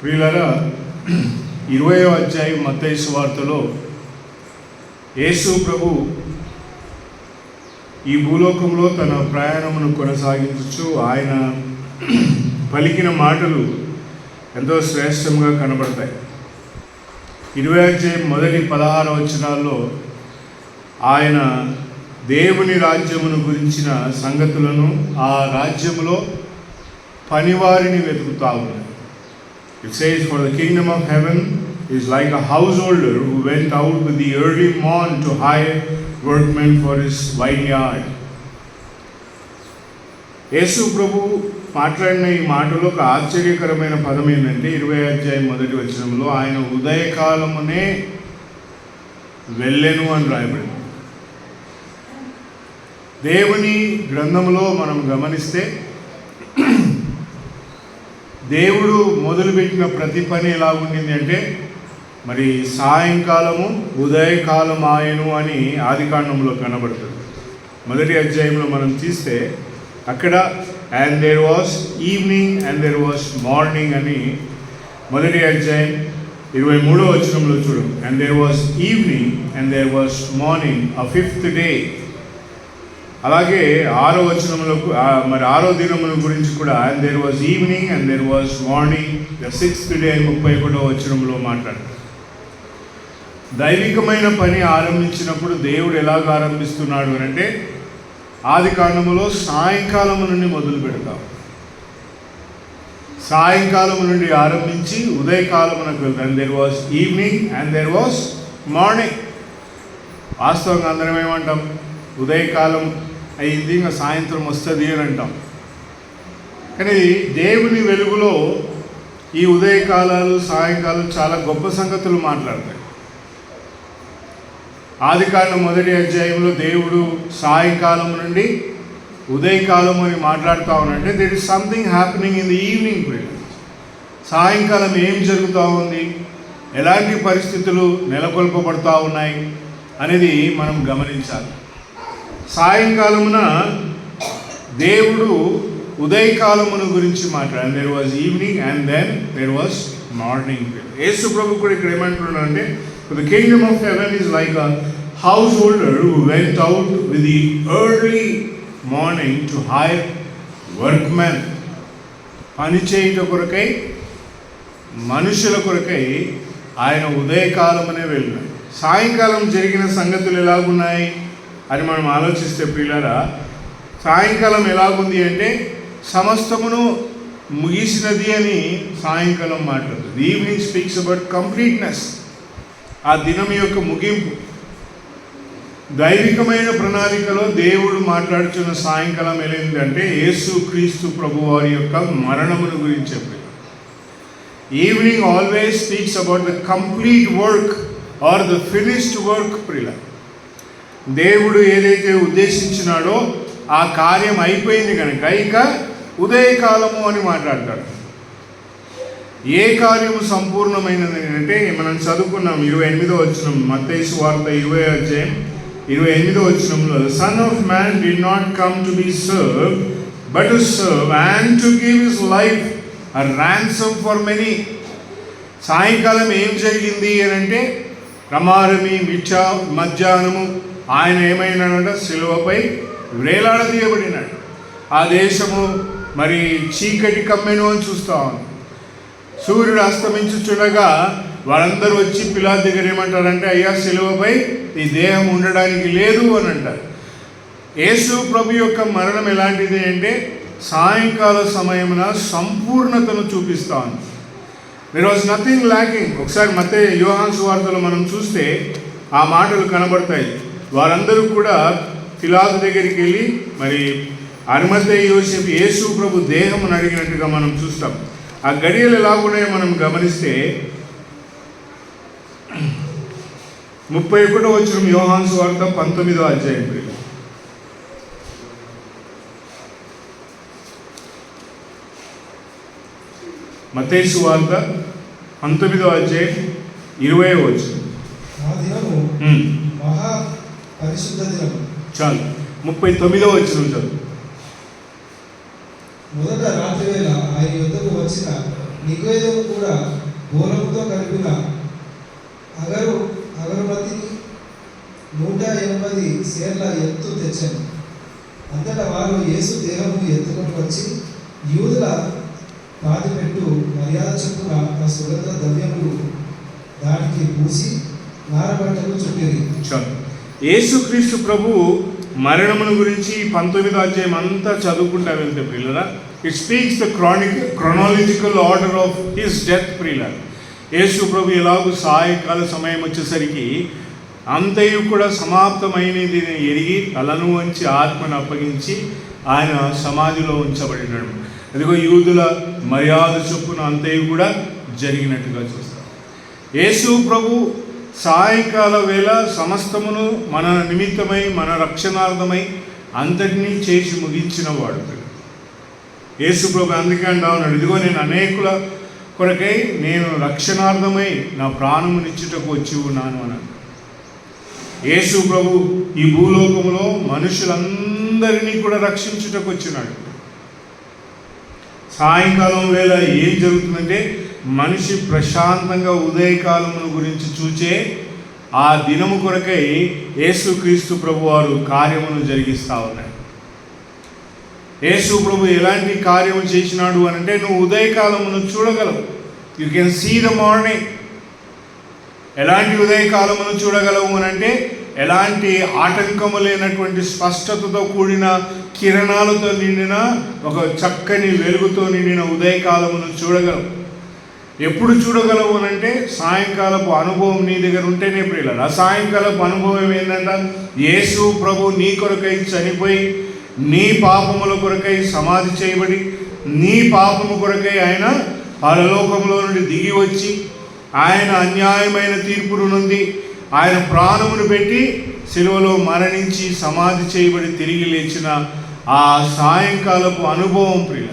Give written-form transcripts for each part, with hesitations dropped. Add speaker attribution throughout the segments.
Speaker 1: ప్రియులారా, 20వ అధ్యాయం మత్తయి సువార్తలో యేసు ప్రభు ఈ భూలోకంలో తన ప్రయాణమును కొనసాగించు ఆయన పలికిన మాటలు ఎంతో శ్రేష్టంగా కనబడతాయి. 20వ అధ్యాయం మొదటి 16 వచనాల్లో ఆయన దేవుని రాజ్యమును గురించిన సంగతులను, ఆ రాజ్యములో పనివారిని వెతుకుతా ఉన్నారు. It says, "For the kingdom of heaven is like a householder who went out with the early morn to hire workmen for his vineyard." యేసు ప్రభు మాట్లాడిన ఈ మాటలో ఒక ఆశ్చర్యకరమైన పదం ఏంటంటే 20వ అధ్యాయం మొదటి వచనంలో ఆయన ఉదయకాలమునే వెళ్ళెను అని రాయబడింది. దేవుని గ్రంథంలో మనం గమనిస్తే దేవుడు మొదలుపెట్టిన ప్రతి పని ఎలా ఉండింది అంటే, మరి సాయంకాలము ఉదయకాలం ఆయను అని ఆదికాండంలో కనబడుతుంది. మొదటి అధ్యాయంలో మనం తీస్తే అక్కడ and there was evening and there was morning అని మొదటి అధ్యాయం 23వ వచనంలో చూడం. And there was evening and there was morning ఆ 5th డే. అలాగే 6వ వచనంలో మరి 6వ దినముల గురించి కూడా and there was evening and there was morning the 6th day 31వ వచనంలో మాట్లాడతారు. దైవికమైన పని ఆరంభించినప్పుడు దేవుడు ఎలాగ ఆరంభిస్తున్నాడు అంటే, ఆది కాండములో సాయంకాలం నుండి మొదలు పెడతాం. సాయంకాలం నుండి ఆరంభించి ఉదయకాలమునకు వెళ్తాం. And there was evening and there was morning. వాస్తవంగా అందరం ఏమంటాం, ఉదయకాలం అయింది ఇంకా సాయంత్రం వస్తుంది అని అంటాం. కానీ దేవుని వెలుగులో ఈ ఉదయకాలాలు సాయంకాలం చాలా గొప్ప సంగతులు మాట్లాడతాయి. ఆదికాండం మొదటి అధ్యాయంలో దేవుడు సాయంకాలం నుండి ఉదయకాలం అని మాట్లాడుతూ ఉన్నాడంటే there is something happening in the evening period. సాయంకాలం ఏం జరుగుతూ ఉంది, ఎలాంటి పరిస్థితులు నెలకొల్పబడుతూ ఉన్నాయి అనేది మనం గమనించాలి. సాయంకాలమున దేవుడు ఉదయకాలమును గురించి మాట్లాడారు. There was evening and then there was morning. యేసు ప్రభు కూడా ఇక్కడ ఏమంటున్నాడంటే, the kingdom of heaven is like a householder who went out with the early morning to hire workmen. పని చేయుట కొరకై, మనుషుల కొరకై ఆయన ఉదయకాలమునే వెళ్ళినాడు. సాయంకాలం జరిగిన సంగతులు ఎలాగున్నాయి అని మనం ఆలోచిస్తే ప్రియులారా, సాయంకాలం ఎలాగుంది అంటే సమస్తమును ముగిసినది అని సాయంకాలం మాట్లాడుతుంది. ఈవినింగ్ స్పీక్స్ అబౌట్ కంప్లీట్నెస్, ఆ దినం యొక్క ముగింపు. దైవికమైన ప్రణాళికలో దేవుడు మాట్లాడుతున్న సాయంకాలం ఏంటంటే యేసు క్రీస్తు ప్రభు వారి యొక్క మరణమును గురించి చెప్పారు. Evening always speaks about the complete work or the finished work. ప్రియుల, దేవుడు ఏదైతే ఉద్దేశించినాడో ఆ కార్యం అయిపోయింది కనుక ఇక ఉదయకాలము అని మాట్లాడతాడు. ఏ కార్యము సంపూర్ణమైనది అంటే మనం చదువుకున్నాం 28వ వచనం మత్తయి సువార్త 20వ అధ్యాయం 28వ వచనంలో, the son of man did not come to be served but to serve and to give his life a ransom for many. సాయంకాలం ఏం జరిగింది అని అంటే, రమారమి మధ్యాహ్నము ఆయన ఏమైనాడంటే శిలువపై వేలాడదీయబడినాడు. ఆ దేశము మరి చీకటి కమ్మెను అని చూస్తూ ఉంది. సూర్యుడు అస్తమించుచుండగా వాళ్ళందరూ వచ్చి పిలాతు దగ్గర ఏమంటారంటే, అయ్యా శిలువపై ఈ దేహం ఉండడానికి లేదు అని అంటారు. యేసు ప్రభు యొక్క మరణం ఎలాంటిది అంటే సాయంకాల సమయమున సంపూర్ణతను చూపిస్తూ ఉంది. There was nothing lacking. ఒకసారి మత్తయి యోహాను సువార్తలో మనం చూస్తే ఆ మాటలు కనబడతాయి. వారందరూ కూడా పిలాతు దగ్గరికి వెళ్ళి మరి అరిమత్తయి యోసేపు యేసు ప్రభు దేహమును అడిగినట్టుగా మనం చూస్తాం. ఆ గడియలు ఎలాగున్నాయో మనం గమనిస్తే 31వ వచనం యోహాను సువార్త 19వ అధ్యాయం. మత్తయి సువార్త 19వ అధ్యాయం 20వ వచనం. చాలు 39వ వచనం చదువు.
Speaker 2: మొదట రాత్రి వేళ ఆయన యొద్దకు వచ్చిన నిగోదేము కూడా బోలముతో కలిపిన అగరుబత్తిని 180 సేర్ల ఎత్తు తెచ్చాను. అంతటా వారు యేసు దేహము ఎత్తుకొని వచ్చి యూదుల పాతిపెట్టు మర్యాద చొప్పున ఆ సుగంధ ద్రవ్యములు దానికి పూసి నారబట్టలు చుట్టిరి.
Speaker 1: యేసుక్రీస్తు ప్రభు మరణమును గురించి 19వ అధ్యాయం అంతా చదువుకుంటా వెళ్తే ప్రియులారా, it speaks the chronological order of his death ప్రియులారా. యేసు ప్రభు ఎలాగూ సాయంకాల సమయం వచ్చేసరికి అంతయు కూడా సమాప్తమైనది ఎరిగి తలను వంచి ఆత్మను అప్పగించి ఆయన సమాధిలో ఉంచబడినాడు. అదిగో యూదుల మర్యాద చొప్పున అంతయు కూడా జరిగినట్టుగా చూస్తాం. యేసు ప్రభు సాయంకాల వేళ సమస్తమును మన నిమిత్తమై మన రక్షణార్థమై అంతటినీ చేసి ముగించిన వాడు యేసు ప్రభు. అందుకే అంటా ఉన్నాడు, ఇదిగో నేను అనేకుల కొరకై నేను రక్షణార్థమై నా ప్రాణమునిచ్చుటకు వచ్చి ఉన్నాను అని. యేసు ప్రభు ఈ భూలోకంలో మనుషులందరినీ కూడా రక్షించుటకు వచ్చినాడు. సాయంకాలం వేళ ఏం జరుగుతుందంటే మనిషి ప్రశాంతంగా ఉదయకాలమును గురించి చూచే ఆ దినము కొరకై యేసుక్రీస్తు ప్రభు వారు కార్యమును జరిగిస్తూ ఉన్నాడు. యేసు ప్రభు ఎలాంటి కార్యము చేసినాడు అని అంటే, నువ్వు ఉదయకాలమును చూడగలవు. You can see the morning. ఎలాంటి ఉదయకాలమును చూడగలవు అని అంటే, ఎలాంటి ఆటంకము లేనటువంటి స్పష్టతతో కూడిన కిరణాలతో నిండిన ఒక చక్కని వెలుగుతో నిండిన ఉదయకాలమును చూడగలవు. ఎప్పుడు చూడగలవు అని అంటే, సాయంకాలపు అనుభవం నీ దగ్గర ఉంటేనే ప్రియులారా. ఆ సాయంకాలపు అనుభవం ఏంటంట, యేసు ప్రభు నీ కొరకై చనిపోయి నీ పాపముల కొరకై సమాధి చేయబడి నీ పాపము కొరకై ఆయన పరలోకంలో నుండి దిగి వచ్చి ఆయన అన్యాయమైన తీర్పును నుండి ఆయన ప్రాణమును పెట్టి శిలువలో మరణించి సమాధి చేయబడి తిరిగి లేచిన ఆ సాయంకాలపు అనుభవం ప్రియ.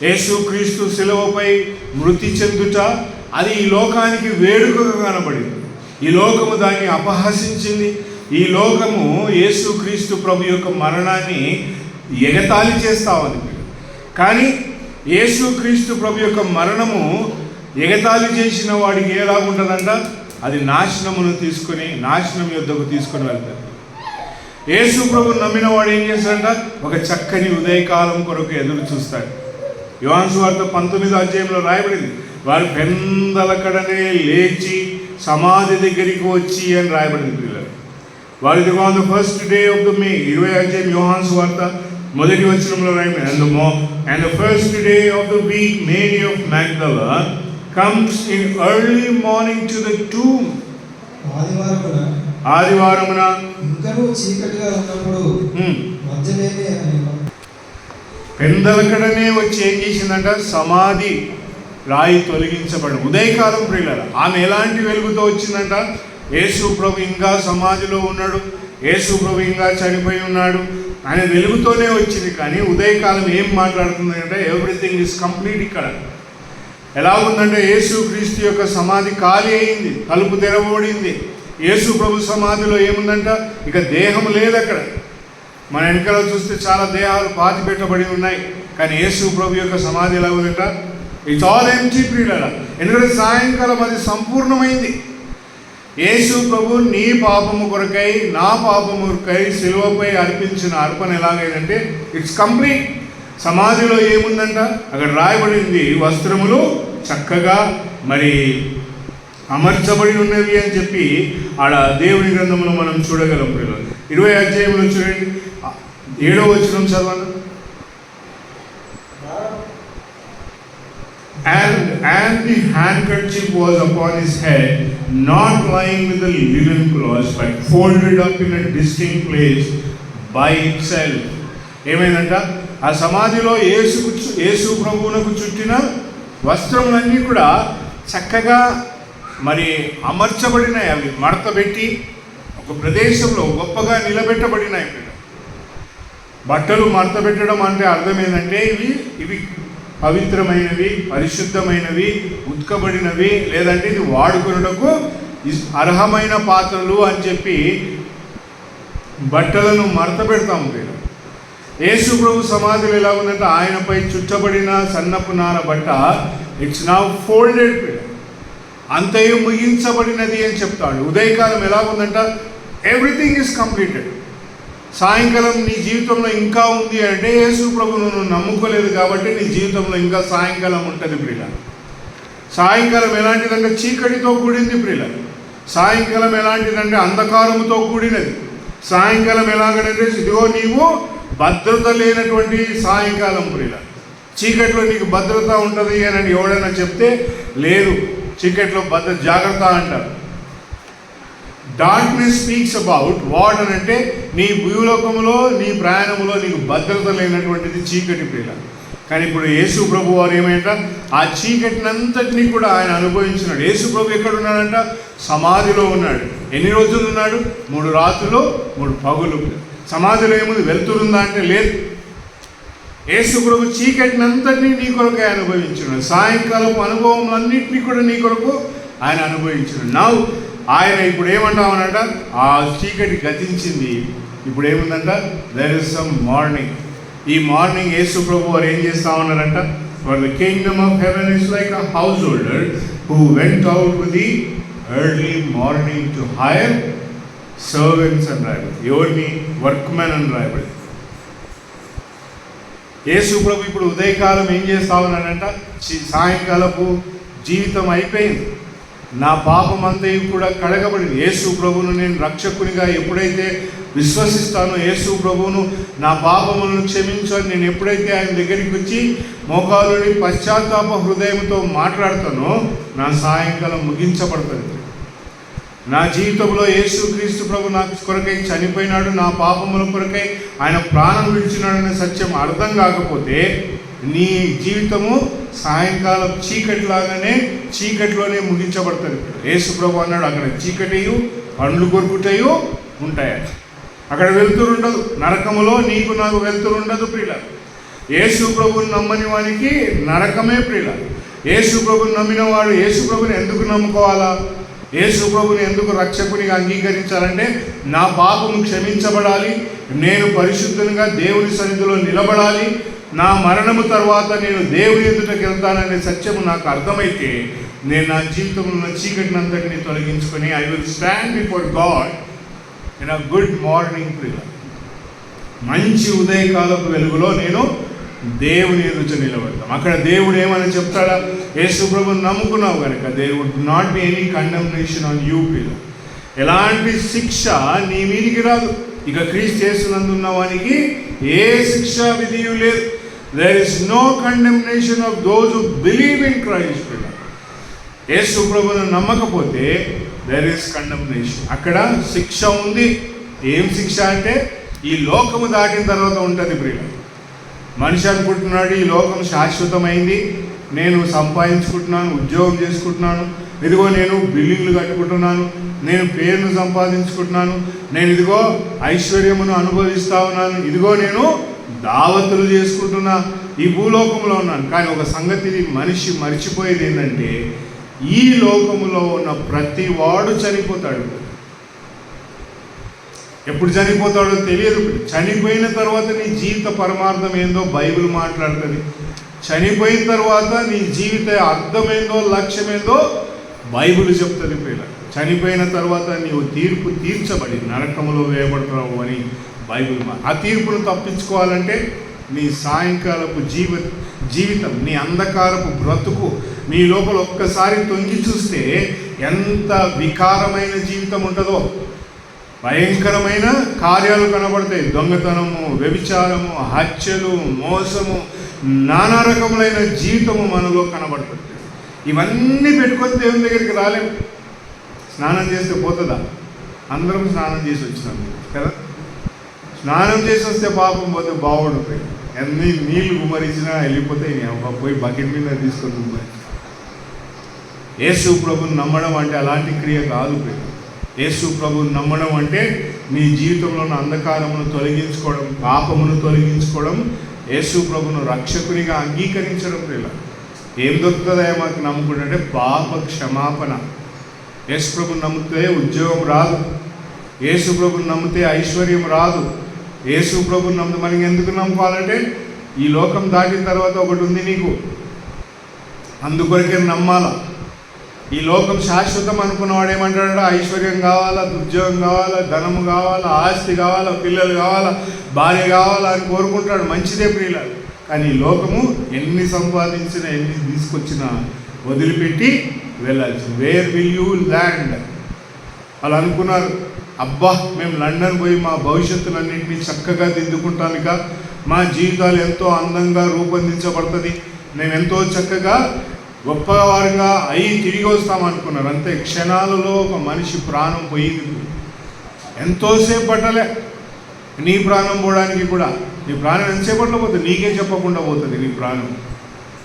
Speaker 1: యేసుక్రీస్తు శిలువపై మృతి చెందుట అది ఈ లోకానికి వేడుకగా కనబడింది. ఈ లోకము దాన్ని అపహసించింది. ఈ లోకము యేసుక్రీస్తు ప్రభు యొక్క మరణాన్ని ఎగతాళి చేస్తా ఉంది. కానీ యేసుక్రీస్తు ప్రభు యొక్క మరణము ఎగతాళి చేసిన వాడికి ఎలాగుంటుందంట, అది నాశనమును తీసుకొని నాశనం యొద్దకు తీసుకొని వెళ్తాడు. యేసు ప్రభు నమ్మిన వాడు ఏం చేస్తాడంట, ఒక చక్కని ఉదయకాలం కొరకు ఎదురు చూస్తాడు. యోహాను సువార్త 19వ అధ్యాయంలో రాయబడింది, వారు పెందలకడనే లేచి సమాధి దగ్గరికి వచ్చి అని రాయబడింది పిల్లలు. వారిది on the first day of the May 20వ అధ్యాయం యోహాను సువార్త 1వ వచనంలో రాయబడింది, and the first day of the week Mary of Magdala comes in early morning to the tomb. ఆదివారమున
Speaker 2: ఇంకనూ చీకటిగా ఉన్నప్పుడు మధ్యలోనే
Speaker 1: పెందలకడనే వచ్చి ఏం చేసిందంట, సమాధి రాయి తొలగించబడి ఉదయకాలం ప్రియులారా. ఆమె ఎలాంటి వెలుగుతో వచ్చిందంట, యేసు ప్రభు ఇంకా సమాధిలో ఉన్నాడు, యేసు ప్రభు ఇంకా చనిపోయి ఉన్నాడు అనే వెలుగుతోనే వచ్చింది. కానీ ఉదయకాలం ఏం మాట్లాడుతుంది అంటే, ఎవ్రీథింగ్ ఈజ్ కంప్లీట్. ఇక్కడ ఎలా ఉందంటే, యేసుక్రీస్తు యొక్క సమాధి ఖాళీ అయింది, తలుపు తెరవబడింది. యేసు ప్రభు సమాధిలో ఏముందంట, ఇక దేహం లేదు అక్కడ. మన వెనకాల చూస్తే చాలా దేహాలు పాతి పెట్టబడి ఉన్నాయి. కానీ యేసు ప్రభు యొక్క సమాధి ఎలా ఉందంట, ఇట్స్ ఆల్ ఎంప్టీ ప్రియులారా. ఎందుకంటే సాయంకాలం అది సంపూర్ణమైంది. యేసు ప్రభు నీ పాపము కొరకై నా పాపము కొరకై శిలువపై అర్పించిన అర్పణ ఎలాగైందంటే ఇట్స్ కంప్లీట్. సమాధిలో ఏముందంట, అక్కడ రాయబడింది, వస్త్రములు చక్కగా మరి అమర్చబడి ఉన్నవి అని చెప్పి ఆడ దేవుని గ్రంథంలో మనం చూడగలం. 20వ అధ్యాయంలో చూడండి, 7వ వచనం చదవండి. And the handkerchief was upon his head, not lying with the linen cloth, but folded up in a distinct place by itself. ఏమైందంట, ఆ సమాధిలో యేసు ప్రభువునకు చుట్టిన వస్త్రములన్నీ కూడా చక్కగా మరి అమర్చబడినాయి. అవి మడతబెట్టి ఒక ప్రదేశంలో గొప్పగా నిలబెట్టబడినాయి. బట్టలు మడతబెట్టడం అంటే అర్థం ఏంటంటే, ఇవి పవిత్రమైనవి, పరిశుద్ధమైనవి, ఉత్కబడినవి, లేదంటే ఇది వాడుకొనుటకు అర్హమైన పాత్రలు అని చెప్పి బట్టలను మడత పెడతాము. యేసు ప్రభు సమాధిలో ఎలా ఉందంటే ఆయనపై చుట్టబడిన సన్నపు నార బట్ట ఇట్స్ నౌ ఫోల్డెడ్, అంతయు ముగించబడినది అని చెప్తాడు. ఉదయకాలం ఎలా ఉందంట, ఎవ్రీథింగ్ ఈజ్ కంప్లీటెడ్. సాయంకాలం నీ జీవితంలో ఇంకా ఉంది అంటే యేసు ప్రభువును నువ్వు నమ్ముకోలేదు కాబట్టి నీ జీవితంలో ఇంకా సాయంకాలం ఉంటుంది ప్రియుల. సాయంకాలం ఎలాంటిదంటే చీకటితో కూడింది ప్రియుల. సాయంకాలం ఎలాంటిదంటే అంధకారముతో కూడినది. సాయంకాలం ఎలాగంటే ఇదిగో నీవు భద్రత లేనటువంటి సాయంకాలం ప్రియుల. చీకట్లో నీకు భద్రత ఉంటుంది అని ఎవడైనా చెప్తే లేదు, చీకట్లో జాగ్రత్త అంటారు. డార్క్నెస్ స్పీక్స్ అబౌట్ వాట్ అని అంటే నీ భూలోకంలో నీ ప్రయాణంలో నీకు భద్రత లేనటువంటిది చీకటి ప్రియుల. కానీ ఇప్పుడు యేసు ప్రభు వారు ఏమైంట ఆ చీకటినంతటినీ కూడా ఆయన అనుభవించినాడు. యేసు ప్రభు ఎక్కడ ఉన్నాడంట, సమాధిలో ఉన్నాడు. ఎన్ని రోజులు ఉన్నాడు? 3 రాత్రులు 3 పగులు. సమాధిలో ఏముంది, వెళ్తురుందా అంటే లేదు. యేసు ప్రభు చీకటినంతటినీ నీ కొరకు అనుభవించినాడు. సాయంకాలపు అనుభవములన్నింటినీ కూడా నీ కొరకు ఆయన అనుభవించినాడు. నా ఆయన ఇప్పుడు ఏమంటామనంట, ఆ చీకటి గతించింది, ఇప్పుడు ఏముందంట, దెర్ ఇస్ సమ్ మార్నింగ్. ఈ మార్నింగ్ యేసు ప్రభు వారు ఏం చేస్తా ఉన్నారంట, for the kingdom of heaven is like a householder who went out with the early morning to hire servants అని రాయబడి, ఎవరిని, వర్క్మెన్ అని రాయబడి. యేసు ప్రభు ఇప్పుడు ఉదయకాలం ఏం చేస్తా ఉన్నాడంట, సాయంకాలపు జీవితం అయిపోయింది, నా పాపం అంతయు కూడా కడగబడింది. యేసు ప్రభువును నేను రక్షకునిగా ఎప్పుడైతే విశ్వసిస్తానో, యేసు ప్రభువును నా పాపములను క్షమించాలని నేను ఎప్పుడైతే ఆయన దగ్గరికి వచ్చి మోకాలుని పశ్చాత్తాప హృదయంతో మాట్లాడతానో నా సాయంకాలం ముగించబడుతుంది. నా జీవితంలో యేసు క్రీస్తు ప్రభు నాకు కొరకై చనిపోయినాడు, నా పాపముల కొరకై ఆయన ప్రాణం విడిచినాడనే సత్యం అర్థం కాకపోతే నీ జీవితము సాయంకాలం చీకటిలాగానే చీకటిలోనే ముగించబడుతుంది. యేసు ప్రభు అన్నాడు, అక్కడ చీకటియు పండ్లు కొరుకుటయు ఉంటాయట, అక్కడ వెలుతురు ఉండదు, నరకములో నీకు నాకు వెలుతురు ఉండదు ప్రియుల. యేసు ప్రభుని నమ్మని వానికి నరకమే ప్రియుల. యేసు ప్రభుని నమ్మిన వాడు యేసు ప్రభుని ఎందుకు నమ్ముకోవాలా, యేసు ప్రభుని ఎందుకు రక్షకునిగా అంగీకరించాలంటే నా పాపము క్షమించబడాలి, నేను పరిశుద్ధంగా దేవుని సన్నిధిలో నిలబడాలి, నా మరణము తర్వాత నేను దేవుని ఎదుటకి వెళ్తాననే సత్యము నాకు అర్థమైతే నేను నా జీవితంలో చీకటినంతటిని తొలగించుకొని I will stand before God in a good morning ప్రియుల. మంచి ఉదయకాలపు వెలుగులో నేను దేవుని ఎదుట నిలబడతాం. అక్కడ దేవుడు ఏమని చెప్తాడా, యేసు ప్రభుని నమ్ముకున్నావు కనుక there would not be any condemnation on you ప్రియుల. ఎలాంటి శిక్ష నీ మీదికి రాదు. ఇక క్రీస్తు యేసునందున్న వానికి ఏ శిక్షా విధియు లేదు. There is no condemnation of those who believe in Christ ప్రియుల. యేసు ప్రభువును నమ్మకపోతే దేర్ ఇస్ కండెమ్నేషన్, అక్కడ శిక్ష ఉంది. ఏం శిక్ష అంటే ఈ లోకము దాటిన తర్వాత ఉంటుంది ప్రియుల. మనిషి అనుకుంటున్నాడు ఈ లోకం శాశ్వతమైంది, నేను సంపాదించుకుంటున్నాను, ఉద్యోగం చేసుకుంటున్నాను, ఇదిగో నేను బిల్డింగ్లు కట్టుకుంటున్నాను, నేను పేరును సంపాదించుకుంటున్నాను, నేను ఇదిగో ఐశ్వర్యమును అనుభవిస్తూ ఉన్నాను, ఇదిగో నేను దావతులు చేసుకుంటున్నా, ఈ భూలోకంలో ఉన్నాను. కానీ ఒక సంగతిని మనిషి మర్చిపోయేది ఏంటంటే ఈ లోకములో ఉన్న ప్రతి వాడు చనిపోతాడు. ఎప్పుడు చనిపోతాడో తెలియదు. చనిపోయిన తర్వాత నీ జీవిత పరమార్థం ఏందో బైబిల్ మాట్లాడుతుంది. చనిపోయిన తర్వాత నీ జీవిత అర్థమేందో లక్ష్యమేందో బైబిల్ చెప్తుంది ప్రియుల. చనిపోయిన తర్వాత నీవు తీర్పు తీర్చబడి నరకములో వేయబడుతున్నావు అని బైబిల్. ఆ తీర్పును తప్పించుకోవాలంటే నీ సాయంకాలపు జీవితం, నీ అంధకారపు బ్రతుకు నీ లోపల ఒక్కసారి తొంగి చూస్తే ఎంత వికారమైన జీవితం ఉంటుందో, భయంకరమైన కార్యాలు కనబడతాయి. దొంగతనము, వ్యభిచారము, హత్యలు, మోసము, నానా రకములైన జీవితము మనలో కనబడుతుంది. ఇవన్నీ పెట్టుకొని దేవుని దగ్గరికి రాలేము. స్నానం చేస్తే పోతుందా? అందరం స్నానం చేసి వచ్చినాం కదా. స్నానం చేసి వస్తే పాపం పోతే బాగుంటుంది. ఎన్ని నీళ్లు గుమ్మరించినా వెళ్ళిపోతాయి. పోయి బకెట్ మీద తీసుకొని గుమ్మరి. యేసు ప్రభుని నమ్మడం అంటే అలాంటి క్రియ కాదు. యేసు ప్రభుని నమ్మడం అంటే నీ జీవితంలో ఉన్న అంధకారమును తొలగించుకోవడం, పాపమును తొలగించుకోవడం, యేసు ప్రభును రక్షకునిగా అంగీకరించడం. ఇలా ఏం దొరుకుతుందా మాకు నమ్ముకుంటే పాప క్షమాపణ. యేసు ప్రభుని నమ్మితే ఉద్యోగం రాదు, యేసు ప్రభుని నమ్మితే ఐశ్వర్యం రాదు, యేసు ప్రభుని మనం ఎందుకు నమ్ముకోవాలంటే ఈ లోకం దాటిన తర్వాత ఒకటి ఉంది నీకు, అందుకొరకే నమ్మాలా. ఈ లోకం శాశ్వతం అనుకున్నవాడు ఏమంటాడు? ఐశ్వర్యం కావాలా, ఉద్యోగం కావాలా, ధనము కావాలా, ఆస్తి కావాలా, పిల్లలు కావాలా, భార్య కావాలా అని కోరుకుంటాడు. మంచిదే ప్రియులారు. కానీ ఈ లోకము ఎన్ని సంపాదించినా ఎన్ని తీసుకొచ్చినా వదిలిపెట్టి వెళ్ళాల్సింది. Where will you land? వాళ్ళు అనుకున్నారు, అబ్బా మేము లండన్ పోయి మా భవిష్యత్తులన్నింటినీ చక్కగా దిద్దుకుంటానిక, మా జీవితాలు ఎంతో అందంగా రూపొందించబడుతుంది, మేము ఎంతో చక్కగా గొప్పవారంగా అయి తిరిగి వస్తామనుకున్నారు. అంతే, క్షణాలలో ఒక మనిషి ప్రాణం పోయింది. ఎంతోసేపు పట్టలే నీ ప్రాణం పోవడానికి కూడా. నీ ప్రాణం ఎంతసేపట్లో పోతుంది? నీకే చెప్పకుండా పోతుంది నీ ప్రాణం.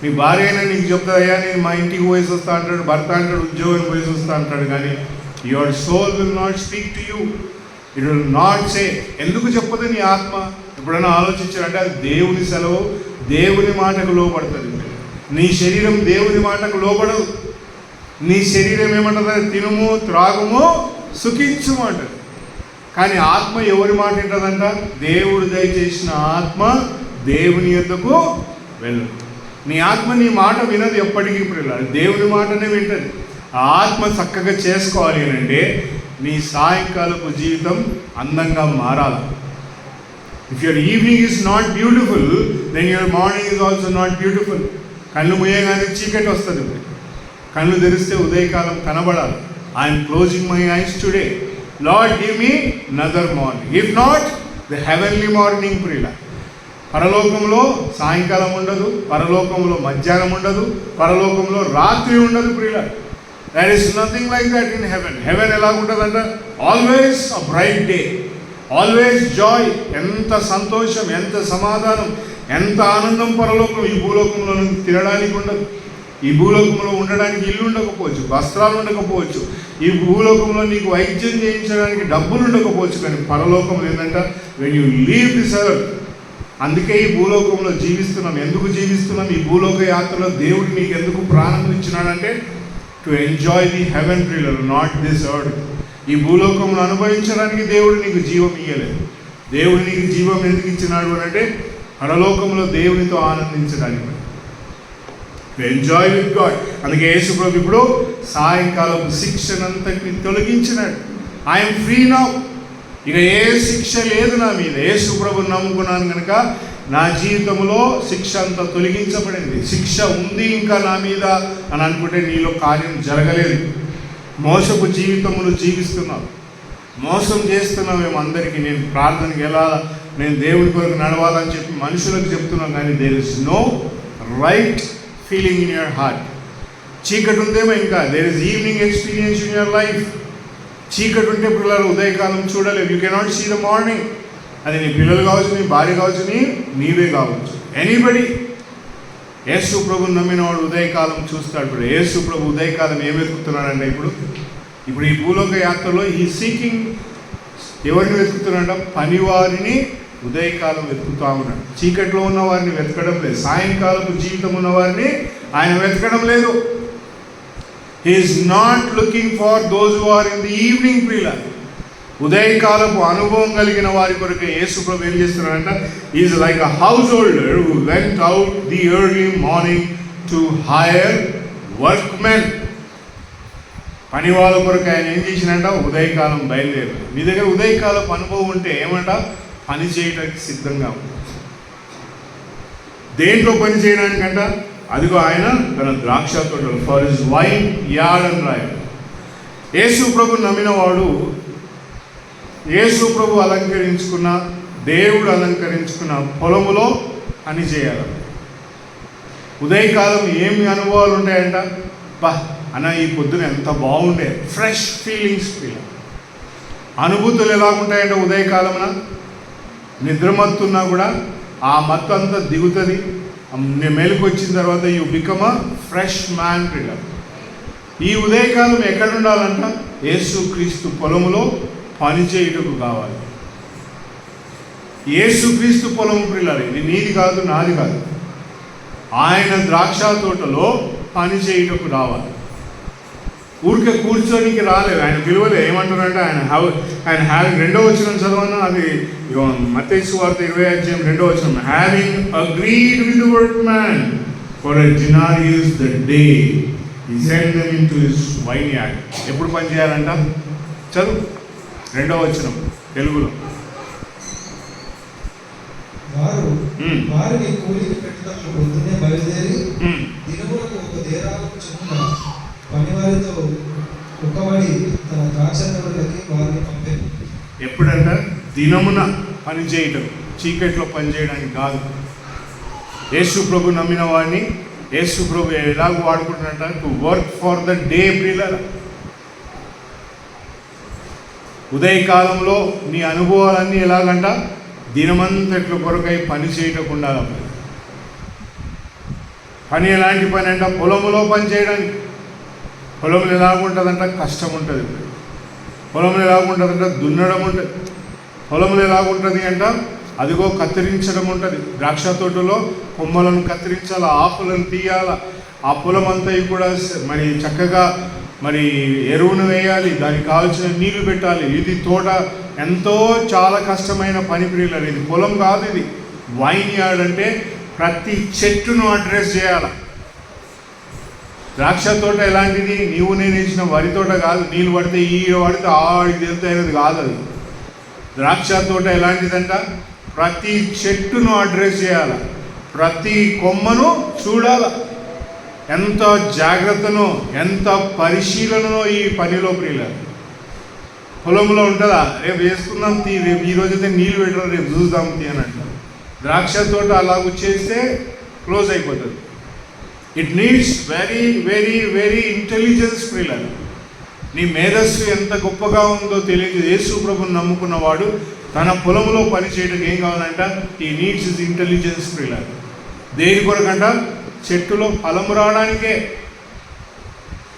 Speaker 1: నీ భార్య అయినా నీకు చెప్తా, అయ్యా నేను మా ఇంటికి పోయేసి వస్తా అంటాడు, భర్త అంటాడు ఉద్యోగం పోయేసి వస్తా అంటాడు, కానీ your soul will not speak to you, it will not say. ఎందుకు చెప్పదు నీ ఆత్మ? ఎప్పుడైనా ఆలోచించారంటే అది దేవుని సెలవు, దేవుని మాటకు లోపడుతుంది. నీ శరీరం దేవుని మాటకు లోపడదు. నీ శరీరం ఏమంటుంది? తినుము, త్రాగుము, సుఖించుము అంటది. కానీ ఆత్మ ఎవరి మాట వింటదంట? దేవుడు దయచేసిన ఆత్మ దేవుని యొద్దకు వెళ్ళు. నీ ఆత్మ నీ మాట వినదు ఎప్పటికీ ప్రియులారా, దేవుని మాటనే వింటది. ఆ ఆత్మ చక్కగా చేసుకోవాలి అని అంటే నీ సాయంకాలపు జీవితం అందంగా మారాలి. If your evening is not beautiful, then your morning is also not beautiful. కళ్ళు మూయగానే చీకటి వస్తుంది. కళ్ళు తెరిస్తే ఉదయకాలం కనబడాలి. I'm closing my eyes today, Lord give me another morning. If not the heavenly morning ప్రియుల. పరలోకంలో సాయంకాలం ఉండదు, పరలోకంలో మధ్యాహ్నం ఉండదు, పరలోకంలో రాత్రి ఉండదు ప్రియుల. That is nothing like that in heaven. Heaven ఎలా ఉంటుందంట? Always a bright day, always joy. ఎంత సంతోషం, ఎంత సమాధానం, ఎంత ఆనందం పరలోకం. ఈ భూలోకంలో తినడానికి ఉండదు, ఈ భూలోకంలో ఉండడానికి ఇల్లు ఉండకపోవచ్చు, వస్త్రాలు ఉండకపోవచ్చు, ఈ భూలోకంలో నీకు వైద్యం చేయించడానికి డబ్బులు ఉండకపోవచ్చు, కానీ పరలోకంలో ఏంటంట? When you leave this earth. అందుకే ఈ భూలోకంలో జీవిస్తున్నాం. ఎందుకు జీవిస్తున్నాం? ఈ భూలోక యాత్రలో దేవుడు నీకు ఎందుకు ప్రాణం ఇచ్చినాడంటే టు ఎంజాయ్ ది హెవెన్ ప్రియులర్, నాట్ దిస్ ఎర్త్. ఈ భూలోకంలో అనుభవించడానికి దేవుడు నీకు జీవం ఇయ్యలేదు. దేవుడు నీకు జీవం ఎందుకు ఇచ్చినాడు అని అంటే పరలోకంలో దేవునితో ఆనందించడానికి, ఎంజాయ్ విత్ గాడ్. అందుకే యేసు ప్రభు ఇప్పుడు సాయంకాలం శిక్షనంతటిని తొలగించినాడు. I'm free now. ఇక ఏ శిక్ష లేదు నా మీద. యేసు ప్రభుని నమ్ముకున్నాను కనుక నా జీవితంలో శిక్ష అంతా తొలగించబడింది. శిక్ష ఉంది ఇంకా నా మీద అని అనుకుంటే నీలో కార్యం జరగలేదు. మోసపు జీవితములు జీవిస్తున్నావు, మోసం చేస్తున్నావు. మేము అందరికీ నేను ప్రార్థనకి వెళ్ళాలా, నేను దేవుడి కొరకు నడవాలని చెప్పి మనుషులకు చెప్తున్నాను, కానీ there is no right feeling in your heart. చీకటి ఉందేమో ఇంకా. There is evening experience in your life. చీకటి ఉంటే పిల్లలు ఉదయకాలం చూడలేవు. You cannot see the morning. అది నీ పిల్లలు కావచ్చు, నీ భార్య కావచ్చు, నీవే కావచ్చు, ఎనీబడి. యేసు ప్రభుని నమ్మినవాడు ఉదయకాలం చూస్తాడు. ఇప్పుడు యేసు ప్రభు ఉదయకాలం ఏం వెతుకుతున్నాడంటే ఇప్పుడు ఈ భూలోక యాత్రలో ఈ సీకింగ్ ఎవరిని వెతుకుతున్నాడ? పనివారిని ఉదయకాలం వెతుకుతా ఉన్నాడు. చీకట్లో ఉన్న వారిని వెతకడం లేదు. సాయంకాలపు జీవితం ఉన్న వారిని ఆయన వెతకడం లేదు. He is not looking far those who are in the evening ప్రియుల. ఉదయకాలపు అనుభవం కలిగిన వారి కొరకు యేసు ప్రభు ఏం చేస్తున్నాడంట? Is like a householder who went out the early morning to hire workmen. పని వాళ్ళ కొరకు ఆయన ఏం చేసినంట? ఉదయకాలం బయలుదేరు. మీ దగ్గర ఉదయకాలపు అనుభవం ఉంటే ఏమంట? పని చేయడానికి సిద్ధంగా ఉంది. దేంట్లో పని చేయడానికంట? అదిగో ఆయన తన ద్రాక్ష తోటలు, ఫర్ హిస్ వైన్ యార్డ్ అని రాయాలి. యేసు ప్రభు నమ్మినవాడు యేసు ప్రభు అలంకరించుకున్న, దేవుడు అలంకరించుకున్న పొలములో పని చేయాలి. ఉదయకాలం ఏమి అనుభవాలు ఉంటాయంట? అన్న ఈ పొద్దున ఎంత బాగుండే, ఫ్రెష్ ఫీలింగ్స్ ఫీల్. అనుభూతులు ఎలా ఉంటాయంటే ఉదయకాలమున నిద్రమత్తున్నా కూడా ఆ మత్తు అంతా దిగుతుంది. మెలకు వచ్చిన తర్వాత you become a fresh man ప్రియులారా. ఈ ఉదయకాలం ఎక్కడ ఉండాలంట? యేసు క్రీస్తు పొలములో పని చేయుటకు కావాలి. యేసు క్రీస్తు పొలము ప్రియులారా, ఇది నీది కాదు, నాది కాదు. ఆయన ద్రాక్ష తోటలో పని చేయుటకు రావాలి. ఊరికే కూర్చోనికి రాలేదు, ఆయన పిలువలే. ఏమంటారంటే ఆయన హ్యావింగ్, 2వ వచనం చదవను, అది మత్తయి సువార్త 20 వచనం. Having agreed with the workman for a denarius the day he sent them into his vineyard. ఎప్పుడు పని చేయాలంట? చదువు 2వ వచనం తెలుగులో.
Speaker 2: వారిని కూలికి పెట్టినప్పుడు పొద్దున్నే బయలుదేరి దినములకు 1 దేనారము చొప్పున పనివారితో ఒక్కబడి తన ద్రాక్షతోటలకి వారిని పంపారు.
Speaker 1: ఎప్పుడంట? దినమున పని చేయటం, చీకట్లో పని చేయడానికి కాదు. యేసు ప్రభు నమ్మిన వాడిని యేసు ప్రభు ఎలాగో వాడుకుంటున్నట్ట? To work for the day ప్రియులారా. ఉదయకాలంలో నీ అనుభవాలన్నీ ఎలాగంట? దినమంతట్ల కొరకై పని చేయకుండా. పని ఎలాంటి పని అంట? పొలంలో పని చేయడానికి. పొలంలో ఎలాగుంటుందంట? కష్టం ఉంటుంది. పొలంలో ఎలాగుంటుందంట? దున్నడం ఉంటుంది. పొలంలో ఎలాగుంటుంది అంట? అదిగో కత్తిరించడం ఉంటుంది. ద్రాక్ష తోటలో కొమ్మలను కత్తిరించాలి, ఆకులను తీయాల, ఆ పొలం అంతా కూడా మరి చక్కగా మరి ఎరువును వేయాలి, దానికి కావాల్సిన నీళ్లు పెట్టాలి. ఇది తోట ఎంతో చాలా కష్టమైన పని ప్రియులు. ఇది పొలం కాదు, ఇది వైన్ యార్డ్. అంటే ప్రతి చెట్టును అడ్రస్ చేయాలి. ద్రాక్ష తోట ఎలాంటిది? నీవు నేను వేసిన వరి తోట కాదు. నీళ్ళు పడితే పడితే ఆడికి తెలుతైనది కాదు అది. ద్రాక్ష తోట ఎలాంటిదంట? ప్రతి చెట్టును అడ్రస్ చేయాలి, ప్రతి కొమ్మను చూడాలి. ఎంత జాగ్రత్తనో, ఎంత పరిశీలనో ఈ పనిలో ప్రియుల. పొలంలో ఉంటుందా? రేపు వేసుకుందాం తీ, రేపు ఈరోజైతే నీళ్ళు పెట్టడం, రేపు చూద్దాం తీ అని అంటారు. ద్రాక్ష తోట అలాగ చేస్తే క్లోజ్ అయిపోతుంది. It needs very very very intelligence ప్రియుల. నీ మేధస్సు ఎంత గొప్పగా ఉందో తెలియదు. యేసు ప్రభుని నమ్ముకున్నవాడు తన పొలంలో పని చేయడానికి ఏం కావాలంట? ఈ నీడ్స్ ఇస్ ఇంటెలిజెన్స్ ప్రియుల. దేని కొరకంట? చెట్టులో ఫలం రావడానికే.